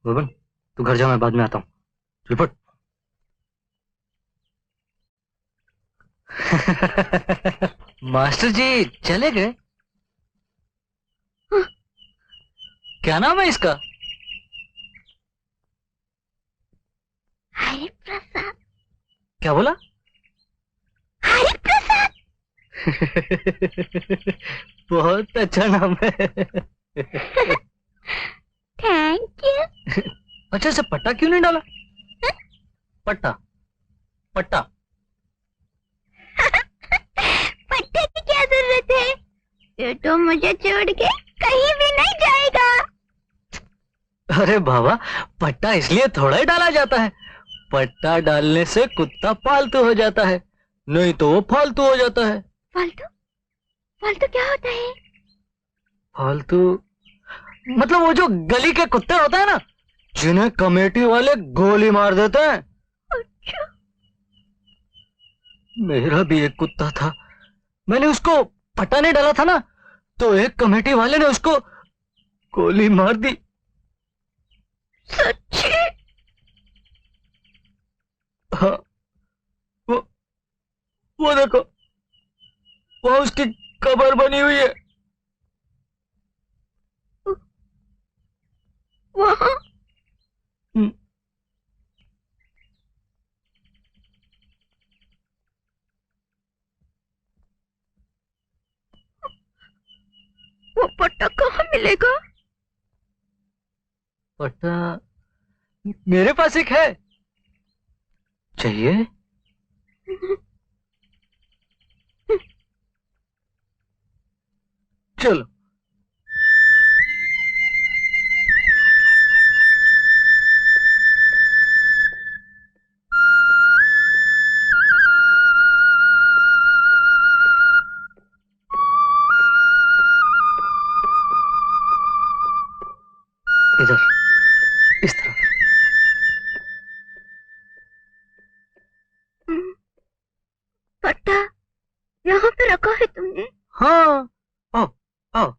बबन, तू घर जा, मैं बाद में आता हूँ। रिपोर्ट। मास्टर जी चले गए? क्या नाम है इसका? हरि प्रसाद। क्या बोला? हरि प्रसाद। बहुत अच्छा नाम है। Thank you. अच्छा, इसे पट्टा क्यों नहीं डाला? पट्टा पट्टा पट्टे की क्या जरूरत है? ये तो मुझे छोड़ के कहीं भी नहीं जाएगा। अरे बाबा, पट्टा इसलिए थोड़ा ही डाला जाता है। पट्टा डालने से कुत्ता पालतू हो जाता है, नहीं तो वो फालतू हो जाता है। फालतू? फालतू क्या होता है? फालतू मतलब वो जो गली के कुत्ते होते हैं ना, जिन्हें कमेटी वाले गोली मार देते हैं। अच्छा। मेरा भी एक कुत्ता था, मैंने उसको पट्टा नहीं डाला था ना, तो एक कमेटी वाले ने उसको गोली मार दी। सच्ची? हाँ, वो देखो, वहां उसकी कब्र बनी हुई है। वहाँ? वो पट्टा कहाँ मिलेगा? पट्टा मेरे पास एक है, चाहिए? चलो। यहाँ पे रखा है तुमने? हाँ। ओ ओ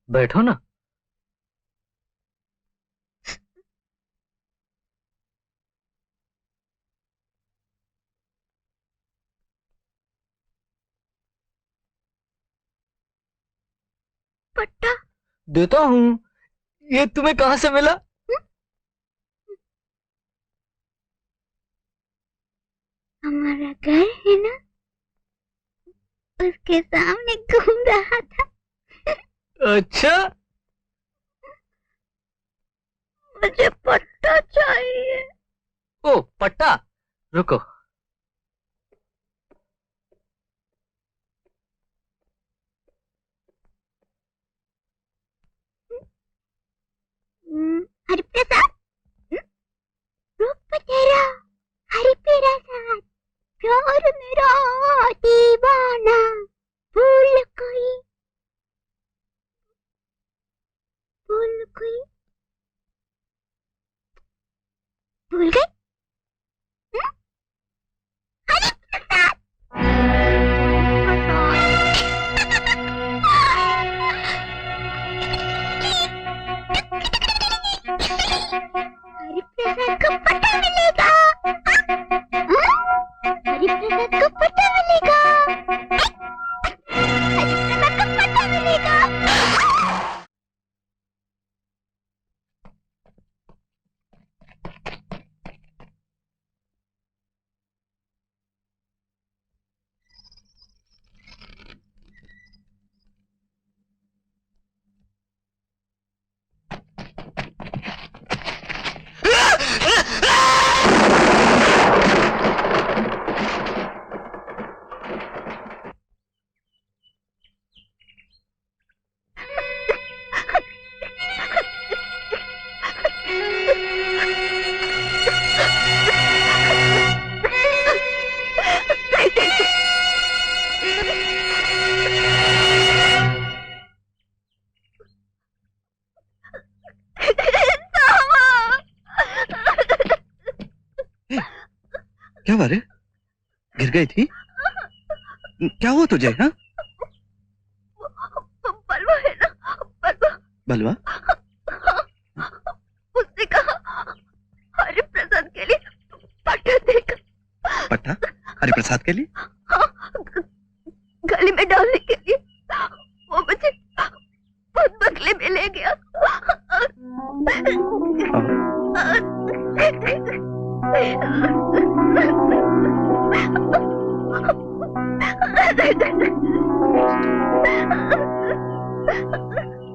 बैठो ना। पट्टा देता हूँ। ये तुम्हें कहाँ से मिला? हमारा घर है ना, उसके सामने घूम रहा था। अच्छा। मुझे पट्टा चाहिए। ओ पट्टा, रुको। हरिप्रसाद, रूप तेरा हरिप्रसाद, प्यार मेरा दीवाना, भूल कोई भूल गई। हरिप्रसाद हरिप्रसाद को पता मिलेगा। हरिप्रसाद को पता मिलेगा। हरिप्रसाद को पता मिलेगा। क्या बात है? गिर गई थी? क्या हुआ तुझे? हाँ, बलवा है ना, बलवा। बलवा? उसने कहा हरिप्रसाद के लिए पट्टा देगा। पट्टा हरिप्रसाद के लिए? हाँ, गली में डालने के लिए। वो मुझे खुद बगले में ले गया।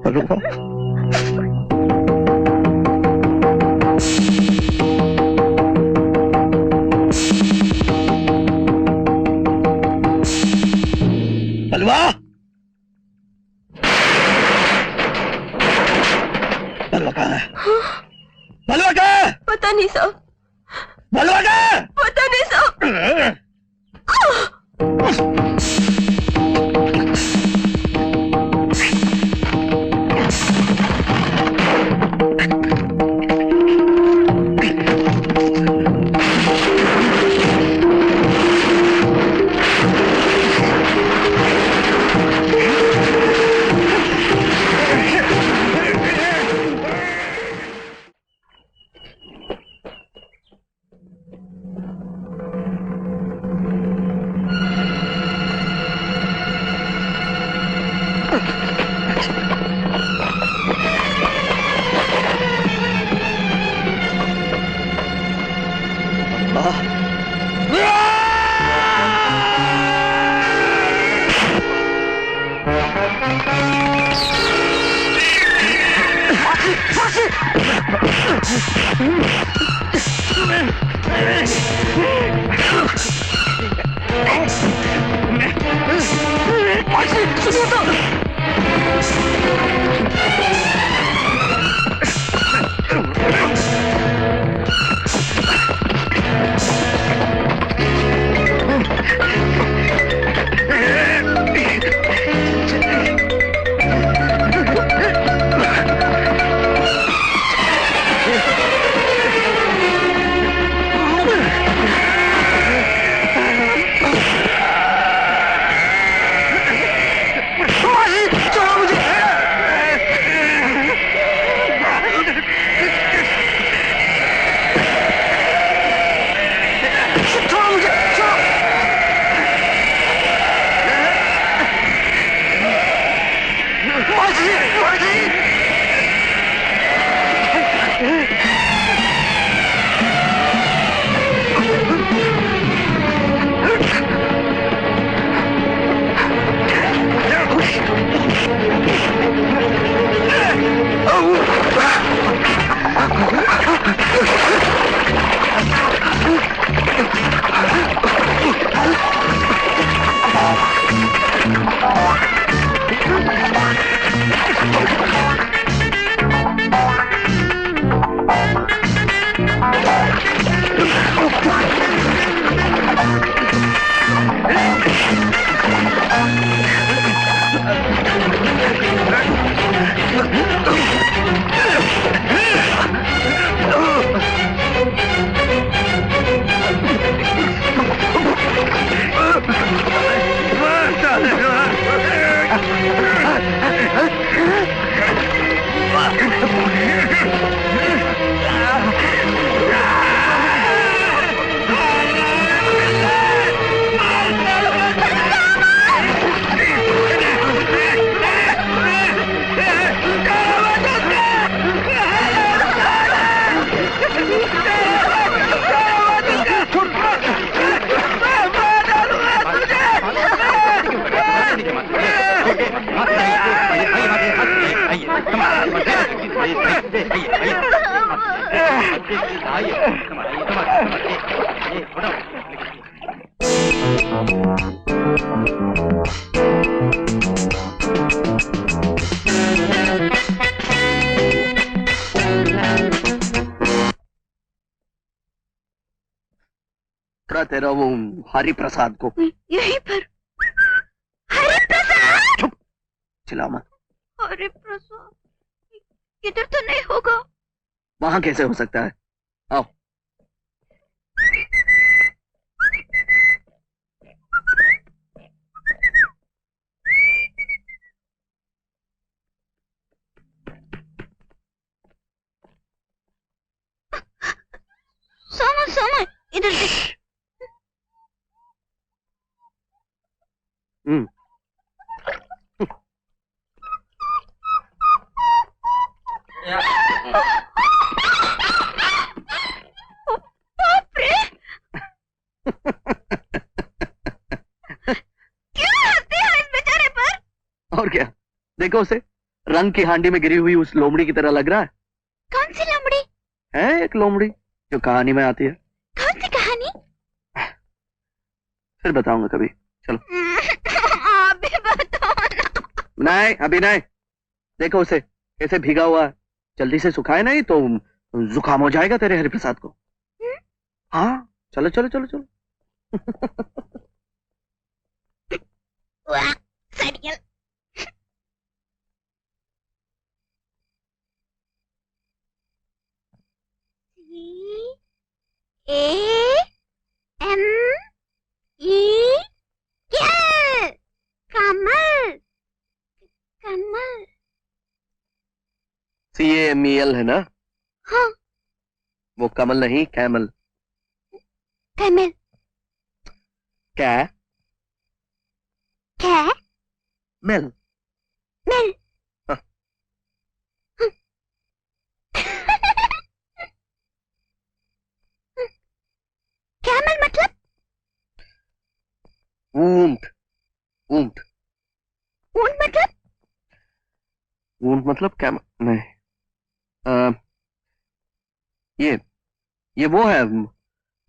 रुको। बलवा, बलवा कहाँ है? बलवा कहाँ है? पता नहीं साहब, बलवा कहाँ है? पता नहीं साहब। पकड़ा तेरा वो हरि प्रसाद को। यहीं पर। हरि प्रसाद! चिल्ला मत। हरि प्रसाद इधर तो नहीं होगा। वहां कैसे हो सकता है? आओ। सोमन सोमन इधर देख। बाप रे! क्यों हंसते हो इस बेचारे पर? और क्या, देखो उसे, रंग की हांडी में गिरी हुई उस लोमड़ी की तरह लग रहा है। कौन सी लोमड़ी? है एक लोमड़ी जो कहानी में आती है। कौन सी कहानी? फिर बताऊंगा कभी, चलो। अभी बताओ ना। नहीं अभी नहीं। देखो उसे कैसे भीगा हुआ है, जल्दी से सुखाए नहीं तो जुकाम हो जाएगा तेरे हरिप्रसाद को। हाँ चलो चलो चलो चलो। वाह, सड़ियल। कमल कमल। CAMEL है ना? हाँ। वो कमल नहीं, कैमल। कमल। क्या? क्या? मेल। मिल। हाँ। कैमल मतलब? ऊंट। ऊंट। ऊंट मतलब? ऊंट मतलब कैमल नहीं। ये वो है,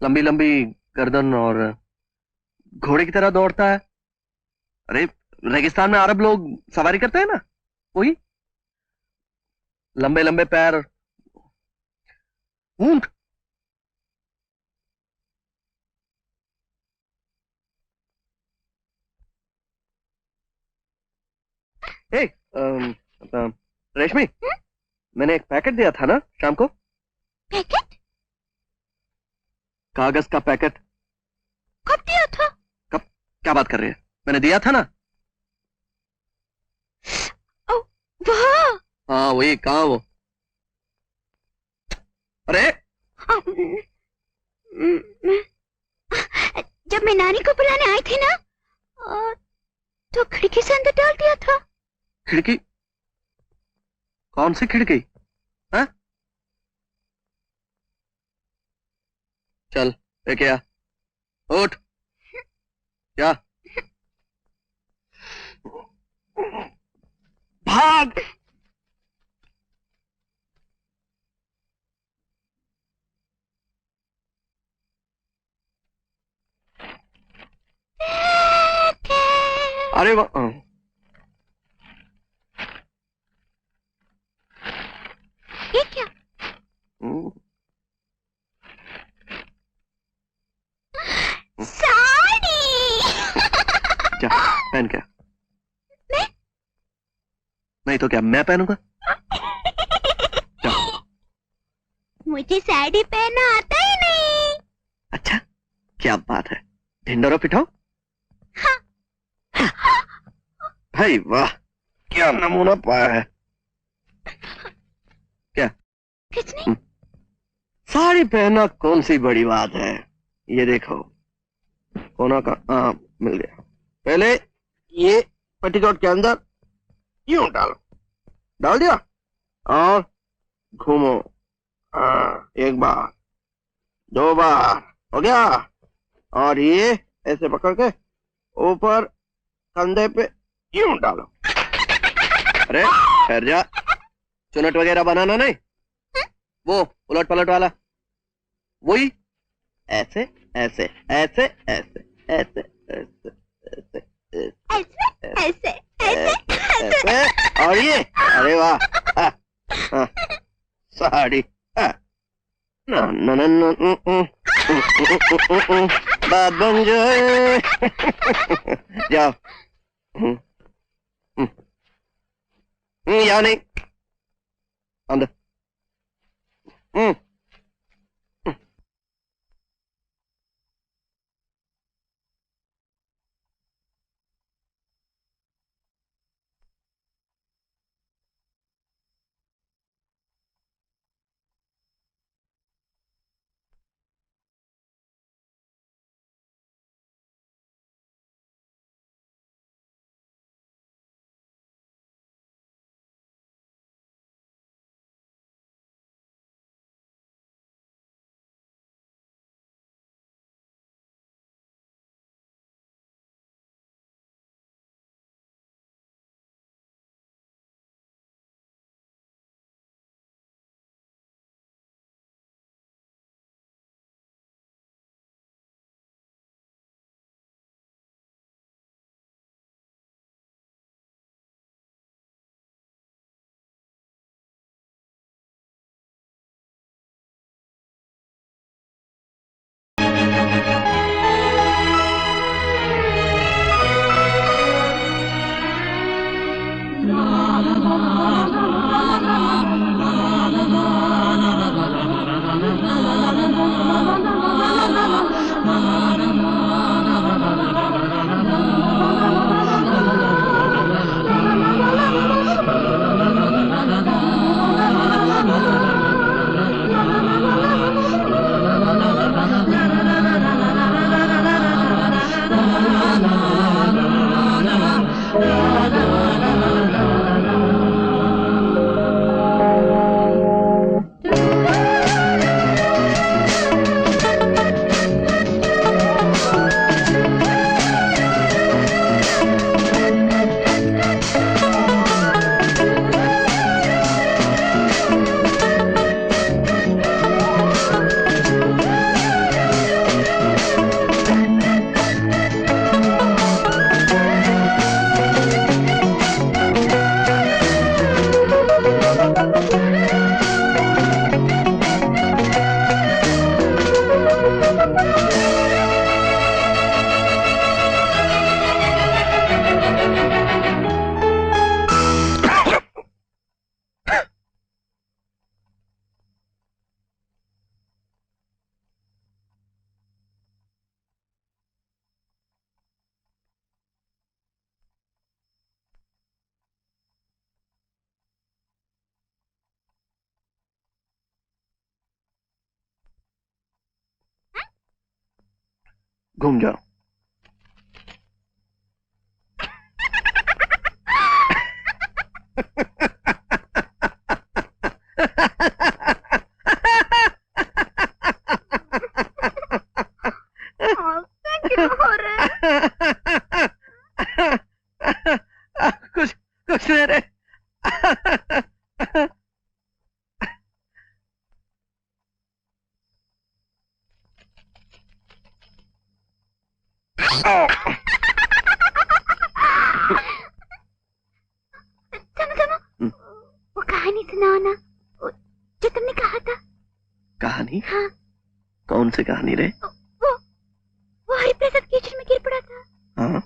लंबी लंबी गर्दन और घोड़े की तरह दौड़ता है। अरे रेगिस्तान में अरब लोग सवारी करते हैं ना, वही लंबे लंबे पैर। ऊंट। ए, रेशमी, मैंने एक पैकेट दिया था ना शाम को। पैकेट? कागज का पैकेट। कब दिया था? कब? क्या बात कर रही है? मैंने दिया था ना। ओ, वाह। हाँ वही, कहाँ वो? अरे जब मैं नानी को बुलाने आई थी ना, तो खिड़की से अंदर डाल दिया था। खिड़की? कौन सी खिड़की? हाँ? चल लेके आ, उठ, क्या? भाग। अरे ये क्या? साड़ी। जा पहन क्या? नहीं तो क्या मैं पहनूंगा? मुझे साड़ी पहनना आता ही नहीं। अच्छा क्या बात है, ढिंडोरा पिटाओ। भाई वाह, क्या नमूना पाया है। क्या कुछ नहीं। साड़ी पहनना कौन सी बड़ी बात है। ये देखो कोना का मिल गया। पहले ये पेटीकोट के अंदर यूं डालो, डाल दिया और घूमो। एक बार, दो बार, हो गया। और ये ऐसे पकड़ के ऊपर कंधे पे यूं डालो। अरे ठहर जा, चुनट वगैरह बनाना नहीं, वो उलट पलट वाला, वही ऐसे ऐसे ऐसे ऐसे ऐसे ऐसे ऐसे ऐसे ऐसे और ये, अरे वाह, साड़ी ना ना ना ना बात बन जाए। जाओ। यहाँ नहीं, अंदर। घूम जाओ। कुछ नहीं रे। वो कहानी सुनाओ ना, जो तुमने कहा था। कहानी? हाँ। कौन सी कहानी रे? वो हरिप्रसाद कीचड़ में गिर पड़ा था। हाँ,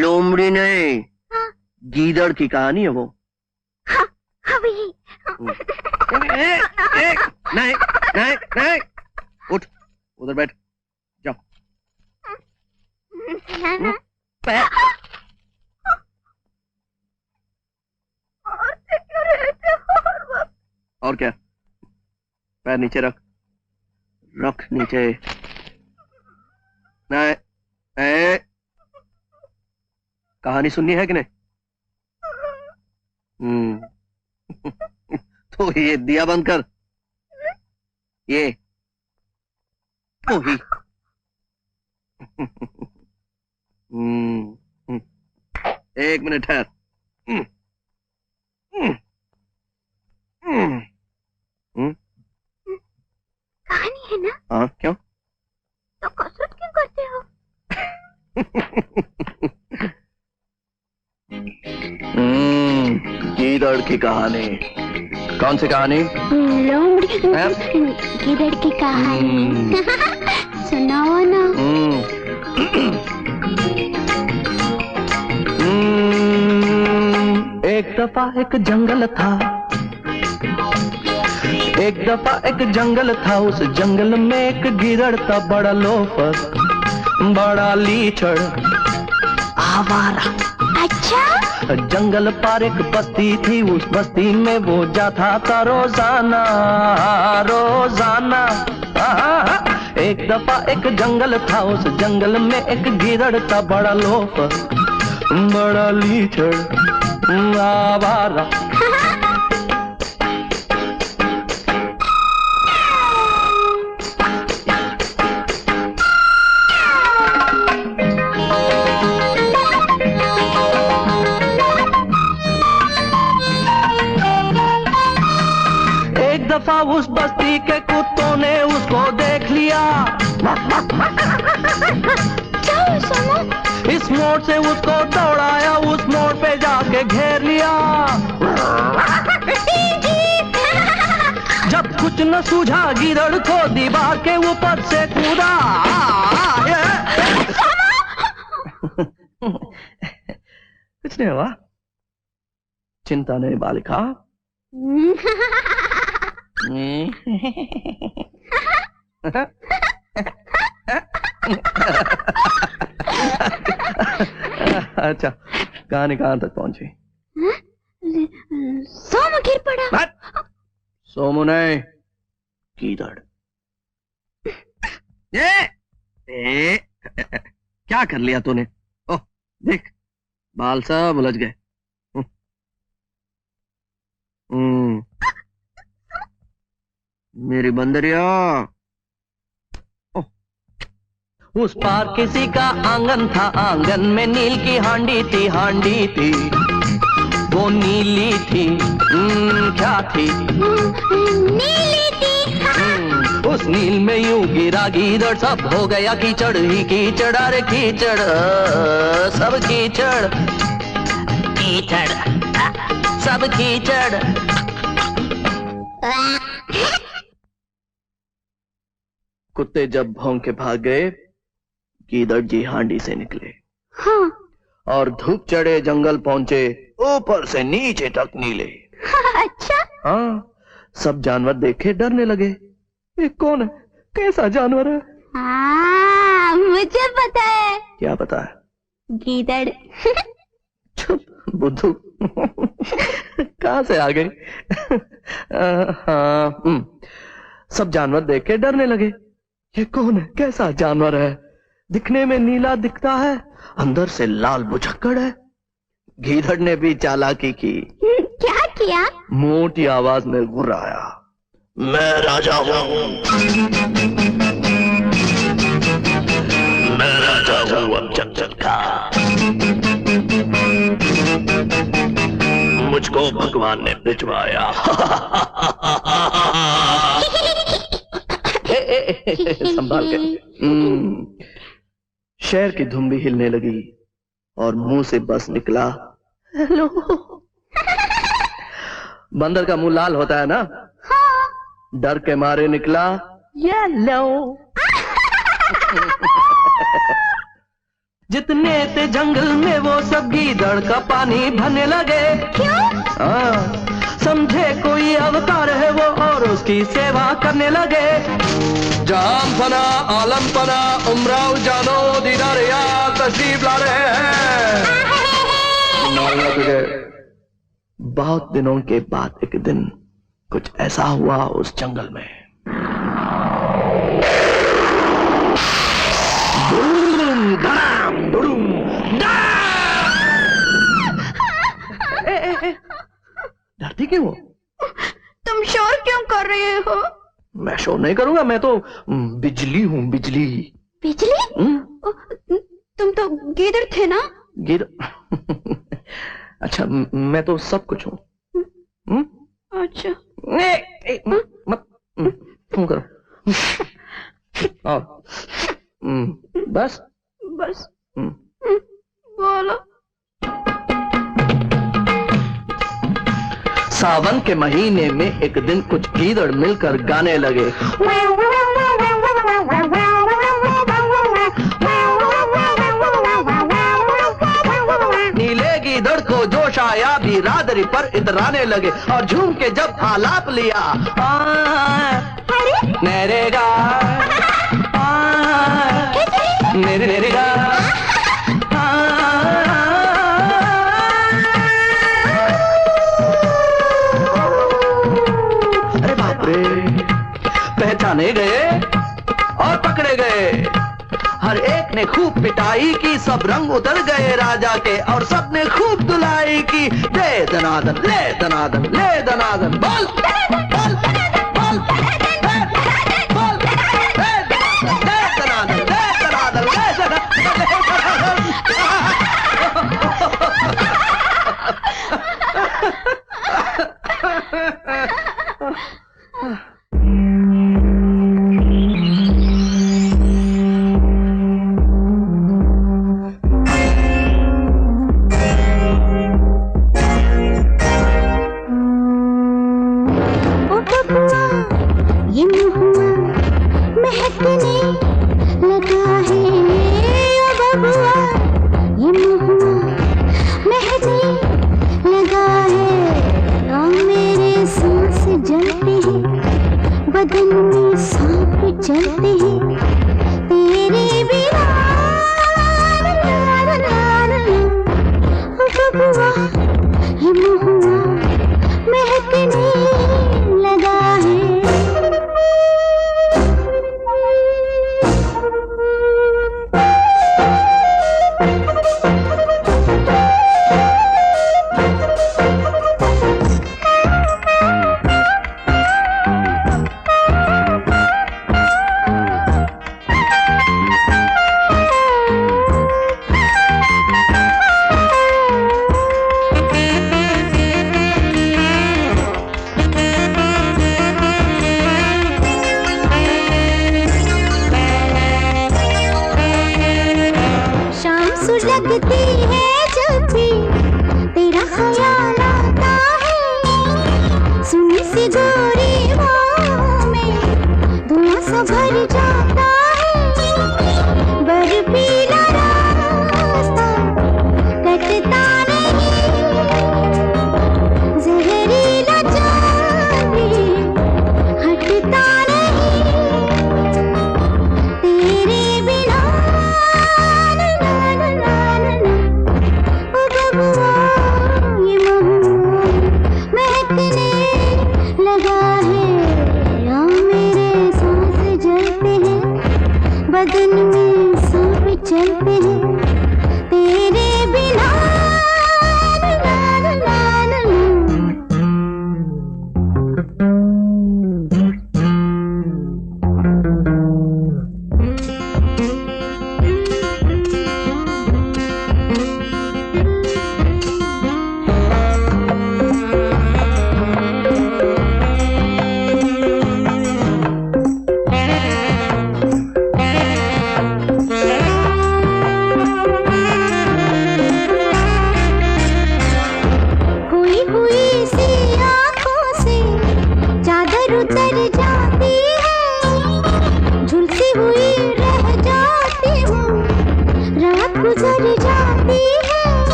लोमड़ी नहीं, गीदड़ की कहानी है वो। हाँ वही। नहीं नहीं नहीं, उठ, उधर बैठ, जाओ। पैर, और क्या, पैर नीचे रख, रख नीचे। नहीं, कहानी सुननी है कि नहीं? तो ये दिया बंद कर, ये तो ही। एक मिनट ठहर। कहानी है ना? हाँ, क्यों? तो कसरत क्यों करते हो? गीदड़ की कहानी। कौन सी कहानी? लोमड़ी गीदड़ की कहानी। सुनाओ ना। एक दफा एक जंगल था, एक दफा एक जंगल था, उस जंगल में एक गिरड़ था, बड़ा लोफर, बड़ा लीचड़, आवारा। अच्छा? जंगल पार एक बस्ती थी, उस बस्ती में वो जाता था रोजाना रोजाना। एक दफा एक जंगल था, उस जंगल में एक गिरड़ था, बड़ा लोफर, बड़ा लीचड़, आवारा। एक दफा उस बस्ती के कुत्तों ने उसको देख लिया, इस मोड़ से उसको दौड़ाया, उस मोड़ पे जाके घेर लिया। जब कुछ न सूझा, गिरड़ को दीवार के ऊपर से कूदा। कुछ नहीं हुआ, चिंता नहीं बालिका। अच्छा, कहानी कहाँ तक पहुंची? सोमू गिर पड़ा। सोमू नहीं, गीदड़। क्या कर लिया तूने? ओह, देख, बाल सब उलझ गए। मेरी बंदरिया। उस पार किसी का आंगन था, आंगन में नील की हांडी थी, हांडी थी, वो नीली थी। क्या थी? नीली थी। उस नील में यूं गिरा गीदड़, सब हो गया कीचड़ ही कीचड़, अरे कीचड़, सब कीचड़, कीचड़, सब कीचड़। कुत्ते जब भौंक के भाग गए, गीदड़ जी हांडी से निकले। हाँ। और धूप चढ़े जंगल पहुंचे, ऊपर से नीचे तक नीले। अच्छा? हाँ, सब जानवर देखे डरने लगे। ये कौन है? कैसा जानवर है? हाँ, मुझे पता है। क्या पता है? गीदड़। चुप बुद्धू। कहाँ से आ गई? हाँ, सब जानवर देख के डरने लगे। ये कौन है? कैसा जानवर है? दिखने में नीला दिखता है, अंदर से लाल बुझक्कड़ है। गीदड़ ने भी चालाकी की। क्या किया? मोटी आवाज में गुर्राया, मैं राजा हूँ, मैं राजा हूँ अब जंगल का, मुझको भगवान ने भिजवाया। संभाल के। शेर की धुन भी हिलने लगी और मुंह से बस निकला, हेलो। बंदर का मुंह लाल होता है ना? हाँ। डर के मारे निकला, येलो। जितने थे जंगल में वो सब गीदड़ का पानी भरने लगे। क्यों? समझे कोई अवतार है वो और उसकी सेवा करने लगे। जाम फना आलम फना उमराव जानो दीदार यार तशरीफ ला रहे हैं। मालूम तुझे, बहुत दिनों के बाद एक दिन कुछ ऐसा हुआ उस जंगल में। दुम, धड़ाम, दुडुम, डरती क्यों? तुम शोर क्यों कर रहे हो? मैं शोर नहीं करूंगा, मैं तो बिजली हूँ, बिजली। बिजली? तुम तो गीदड़ थे ना? गिर अच्छा, मैं तो सब कुछ हूँ। अच्छा। मत तुम करो। और बस बस बोलो। सावन के महीने में एक दिन कुछ गीदड़ मिलकर गाने लगे। नीले गीदड़ को जोश आया, बिरादरी पर इतराने लगे और झूम के जब आलाप लिया, नरेगा नरेगा। अरे बाप रे, पहचाने गए और पकड़े गए। हर एक ने खूब पिटाई की, सब रंग उतर गए राजा के और सबने खूब धुलाई की। ले दनादन, ले दनादन, ले दनादन, बोल बोल बोल, बोल, ले दनादन, ले दनादन, ले दनादन। ये महुआ महकने लगा है, ओ बबुआ ये महुआ महकने लगा है।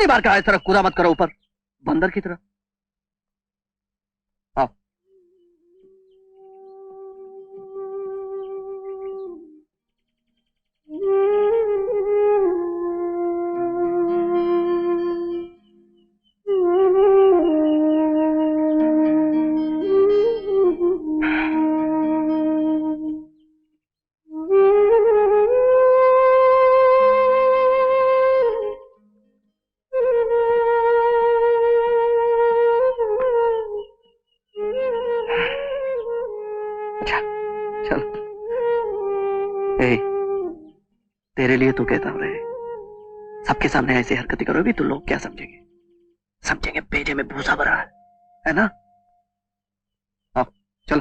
कितनी बार कहा इस तरह कूदा मत करो ऊपर, बंदर की तरह। आओ। ए, तेरे लिए तो कहता हूं रे, सबके सामने ऐसी हरकतें करोगी तो लोग क्या समझेंगे? समझेंगे पेजे में भूसा भरा है ना? आओ चलो।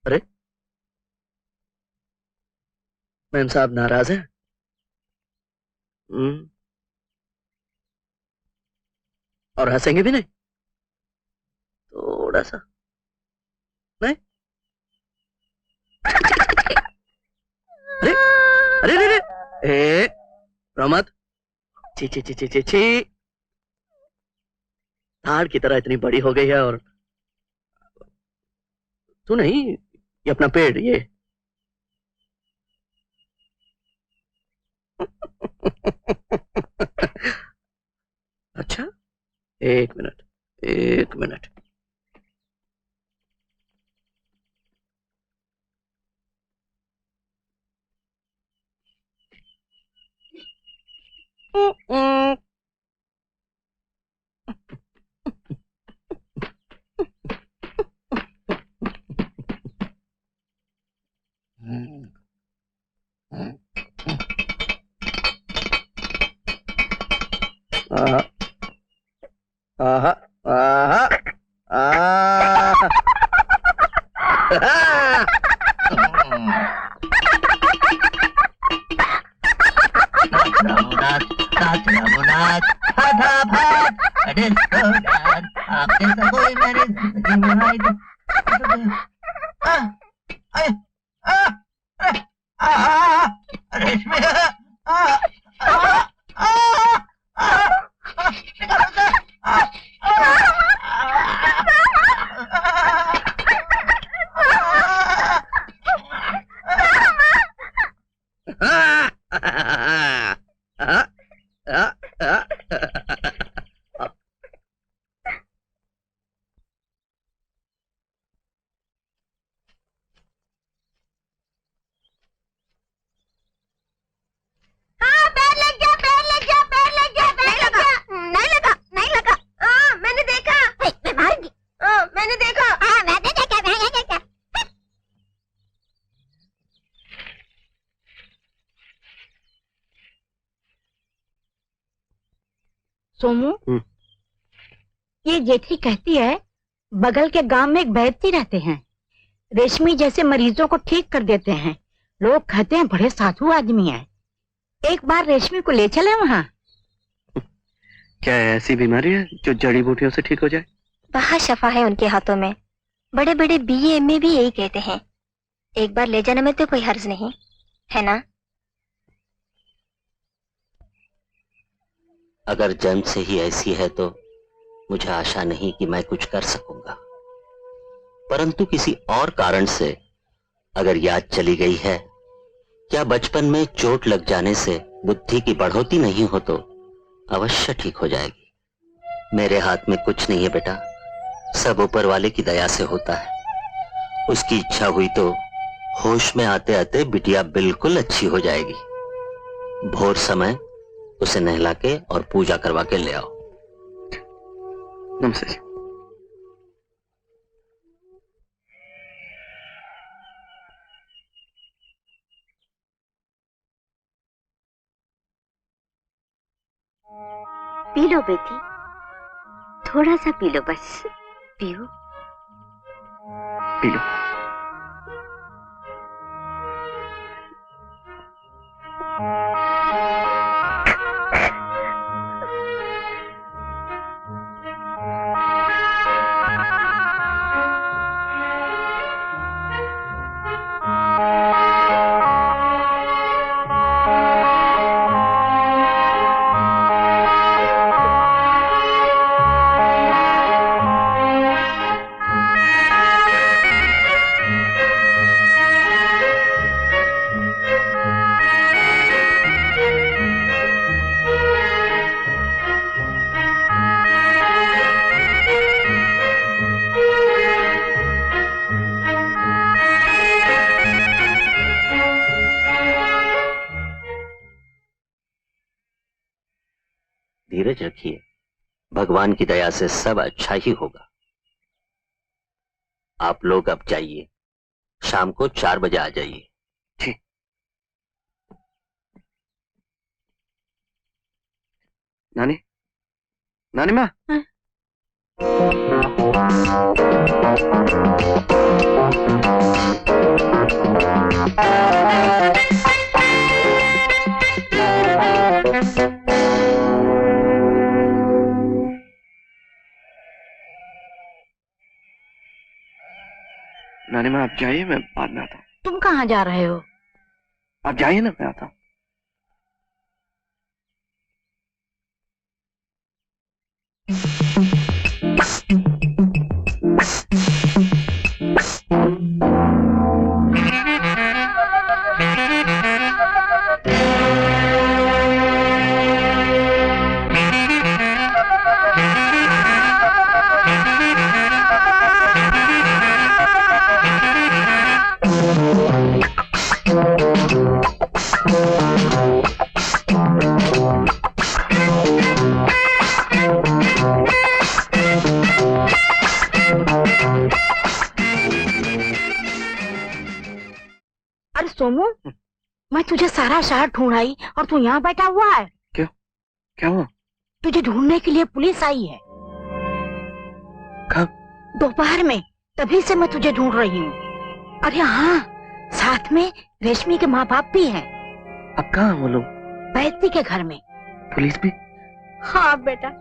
अरे मैम साहब नाराज हैं? और हंसेंगे भी नहीं थोड़ा सा? नहीं? अरे अरे अरे ए रोमत, ची ची ची ची ची ची, ताड़ की तरह इतनी बड़ी हो गई है। और तू नहीं, ये अपना पेड़ ये अच्छा, एक मिनट एक मिनट। आहा आहा आहा आपने कोई मेरी जिंदगी में आई रेशमी सोमू, ये जेठी कहती है बगल के गांव में एक वैद्य रहते हैं, रेशमी जैसे मरीजों को ठीक कर देते हैं। लोग कहते हैं बड़े साधु आदमी हैं। एक बार रेशमी को ले चले वहाँ। क्या ऐसी बीमारी है जो जड़ी बूटियों से ठीक हो जाए? बहुत शफा है उनके हाथों में। बड़े बड़े बीए एमए भी यही कहते हैं। एक बार ले जाने में तो कोई हर्ज नहीं है ना? अगर जन्म से ही ऐसी है तो मुझे आशा नहीं कि मैं कुछ कर सकूंगा, परंतु किसी और कारण से अगर याद चली गई है, क्या बचपन में चोट लग जाने से बुद्धि की बढ़ोतरी नहीं हो तो अवश्य ठीक हो जाएगी। मेरे हाथ में कुछ नहीं है बेटा, सब ऊपर वाले की दया से होता है। उसकी इच्छा हुई तो होश में आते आते बिटिया बिल्कुल अच्छी हो जाएगी। भोर समय उसे नहला के और पूजा करवा के ले आओ। नमस्ते जी। पी लो बेटी, थोड़ा सा पी लो, बस पियो। P low. धीरज रखिए, भगवान की दया से सब अच्छा ही होगा। आप लोग अब जाइए, शाम को 4 बजे आ जाइए। ठीक। नानी, नानी माँ। नानी माँ आप जाइए, मैं बाद में आता हूँ। तुम कहाँ जा रहे हो? आप जाइए ना, मैं आता हूँ। अरे सोमू, मैं तुझे सारा शहर ढूंढ आई और तू यहाँ बैठा हुआ है। क्या हुआ? तुझे ढूंढने के लिए पुलिस आई है। कब? दोपहर में, तभी से मैं तुझे ढूंढ रही हूँ। अरे हाँ, साथ में रेशमी के माँ बाप भी हैं। अब कहाँ हैं वो लोग? बैती के घर में। पुलिस भी? हाँ बेटा।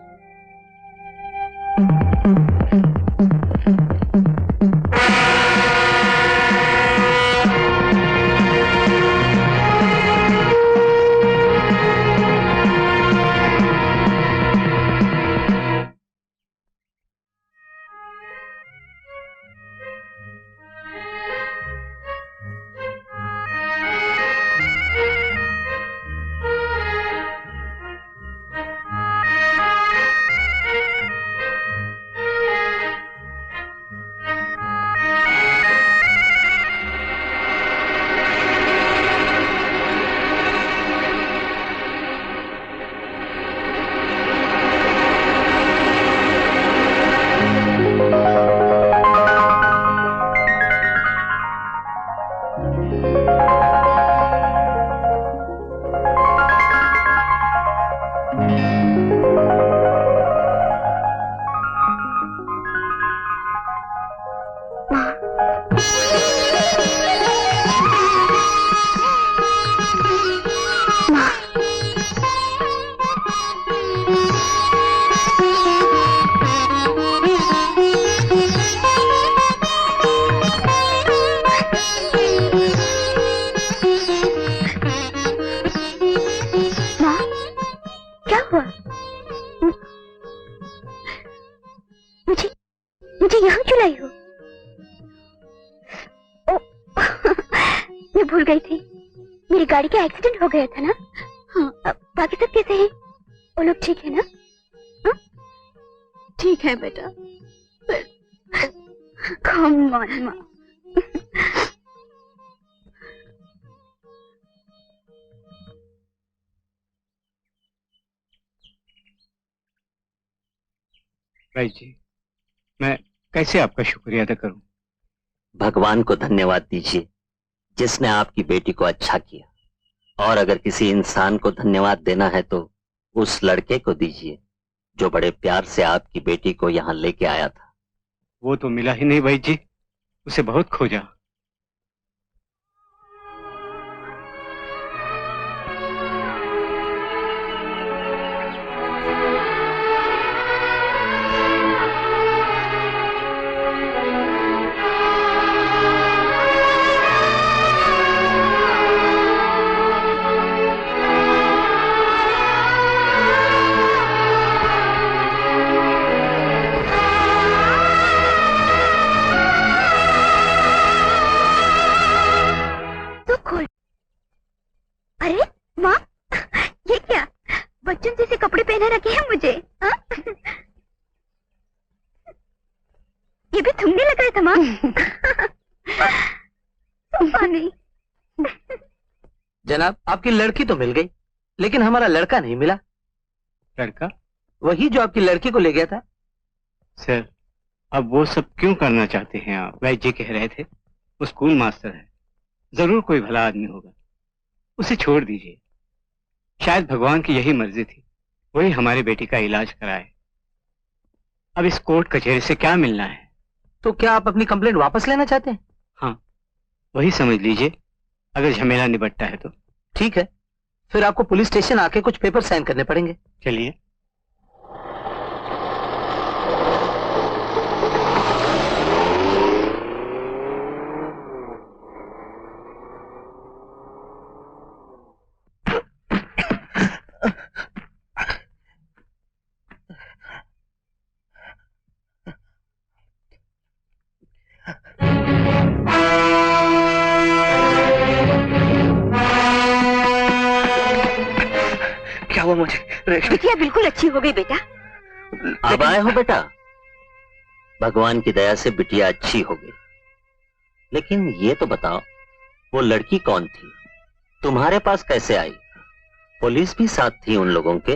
मुझे यहाँ क्यों लाई हो? मैं भूल गई थी, मेरी गाड़ी का एक्सीडेंट हो गया था ना। हाँ, बाकी सब कैसे हैं? वो लोग ठीक है ना? हाँ? ठीक है बेटा। कम ऑन माँ। भाई जी, मैं कैसे आपका शुक्रिया अदा करूं? भगवान को धन्यवाद दीजिए जिसने आपकी बेटी को अच्छा किया। और अगर किसी इंसान को धन्यवाद देना है तो उस लड़के को दीजिए जो बड़े प्यार से आपकी बेटी को यहाँ लेके आया था। वो तो मिला ही नहीं भाई जी, उसे बहुत खोजा। जैसे कपड़े पहने रखे हैं मुझे। ये भी तुमने लगाया था माँ? नहीं। जनाब, आपकी लड़की तो मिल गई, लेकिन हमारा लड़का नहीं मिला। लड़का? वही जो आपकी लड़की को ले गया था। सर, अब वो सब क्यों करना चाहते हैं आप? वैद्य जी कह रहे थे वो स्कूल मास्टर है, जरूर कोई भला आदमी होगा, उसे छोड़ दीजिए। शायद भगवान की यही मर्जी थी, वही हमारी बेटी का इलाज कराए। अब इस कोर्ट कचहरी से क्या मिलना है? तो क्या आप अपनी कंप्लेंट वापस लेना चाहते हैं? हाँ, वही समझ लीजिए, अगर झमेला निपटता है तो। ठीक है, फिर आपको पुलिस स्टेशन आके कुछ पेपर साइन करने पड़ेंगे। चलिए। क्या हुआ मुझे? बिटिया बिल्कुल अच्छी हो गई बेटा। अब आए हो बेटा? भगवान की दया से बिटिया अच्छी हो गई। लेकिन ये तो बताओ, वो लड़की कौन थी? तुम्हारे पास कैसे आई? पुलिस भी साथ थी उन लोगों के?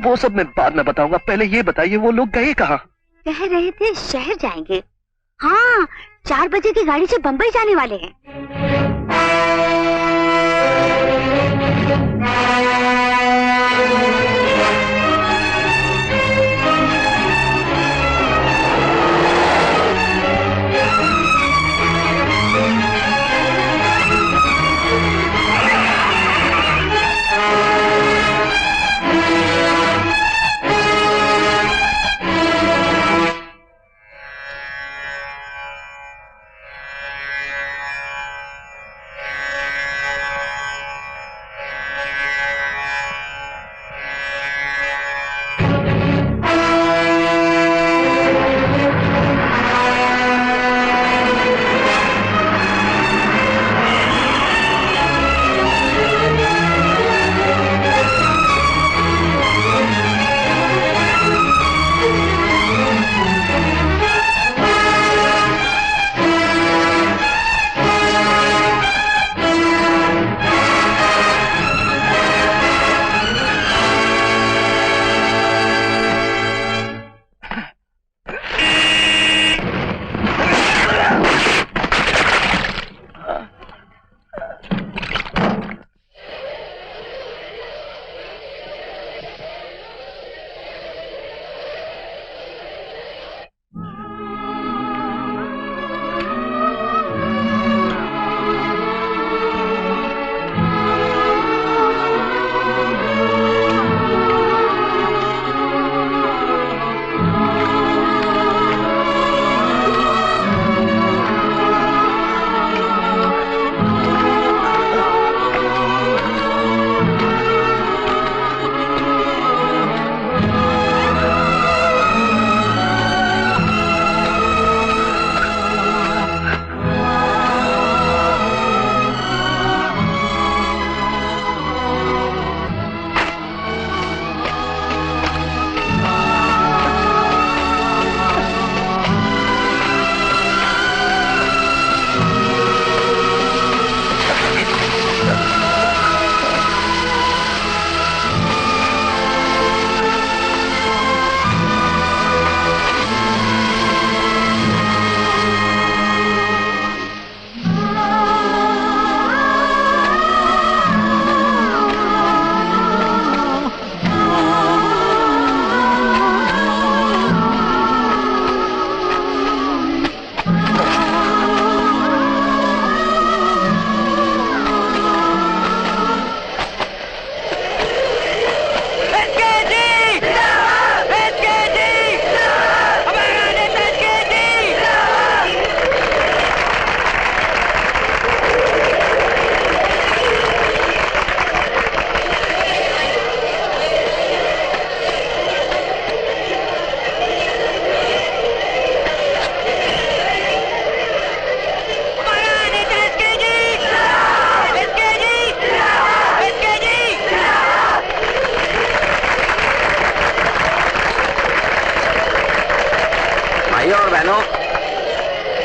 वो सब मैं बाद में बताऊंगा, पहले ये बताइए वो लोग गए कहाँ? कह रहे थे शहर जाएंगे। हाँ, 4 बजे की गाड़ी से बंबई जाने वाले हैं।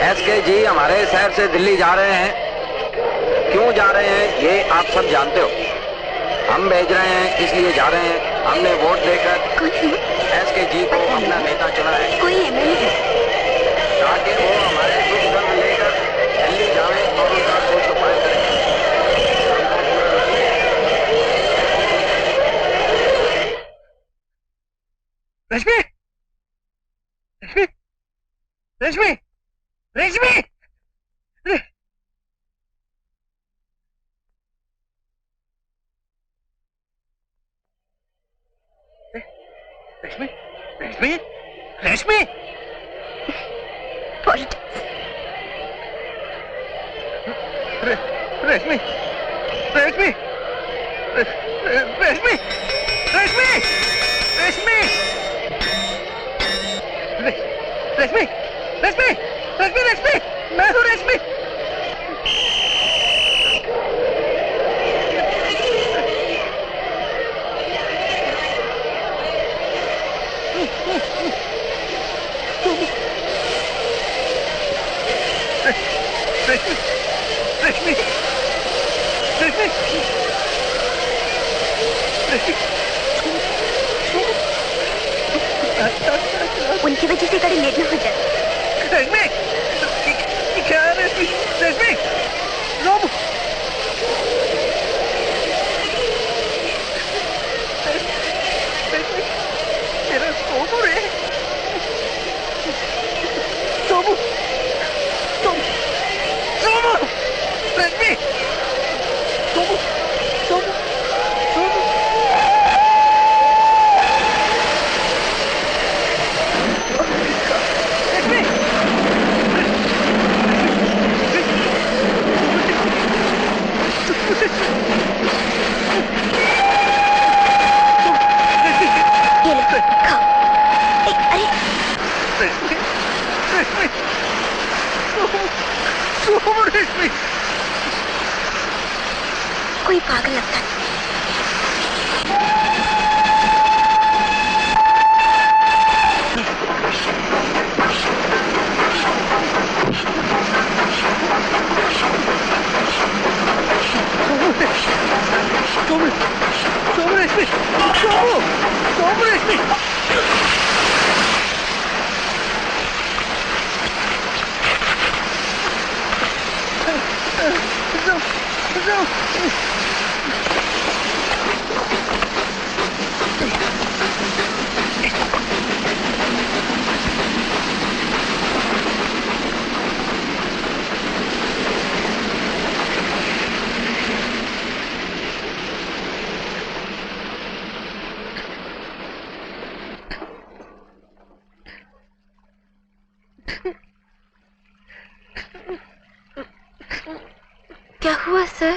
एसके जी हमारे शहर से दिल्ली जा रहे हैं। क्यों जा रहे हैं ये आप सब जानते हो। हम भेज रहे हैं इसलिए जा रहे हैं। हमने वोट देकर SKG को अपना नेता चुना है कोई एमएलए ताकि वो हमारे दुख दर्द लेकर दिल्ली जावे और उनका कुछ उपाय करें। रश्मि रश्मि रश्मि रश्मि रश्मि रश्मि रश्मि रश्मि रश्मि रश्मि रश्मि रश्मि रश्मि रश्मि रश्मि रश्मि मैं हूँ रश्मि रश्मि रश्मि उनकी वजह से गाड़ी लेट न हो जाए। रश्मि क्या रश्मि रश्मि रोम मेरा सोमू रे सोमू सोमू रश्मि सोमू सोमू सोमू रश्मि ये लो, खाओ। अरे रश्मि सोमू रश्मि कोई पागल लगता है। सोमू रश्मि सोमू रश्मि क्या हुआ सर?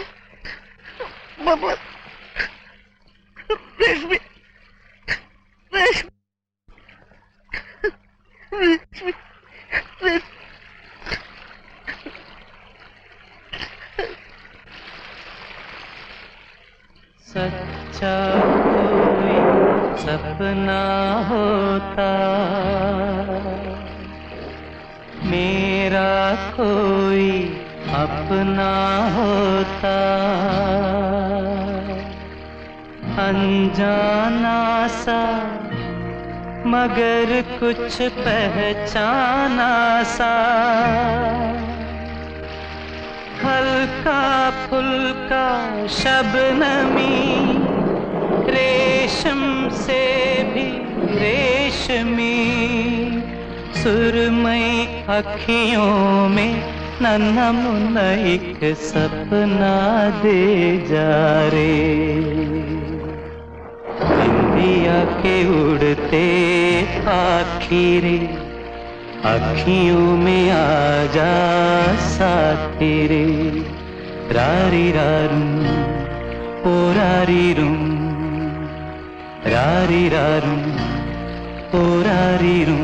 मामा रश्मि रश्मि रश्मि सच्चा कोई सपना होता मेरा कोई अपना होता अनजाना सा मगर कुछ पहचाना सा हल्का फुल्का शबनमी रेशम से भी रेशमी सुरमई अखियों में नन्हा मुन्ना एक सपना दे जा रे इंडिया के उड़ते आखिरी अखियों में आ जा साथी रे रारी रारूं ओ रारी रूं रारी रारूं ओ रारी रूं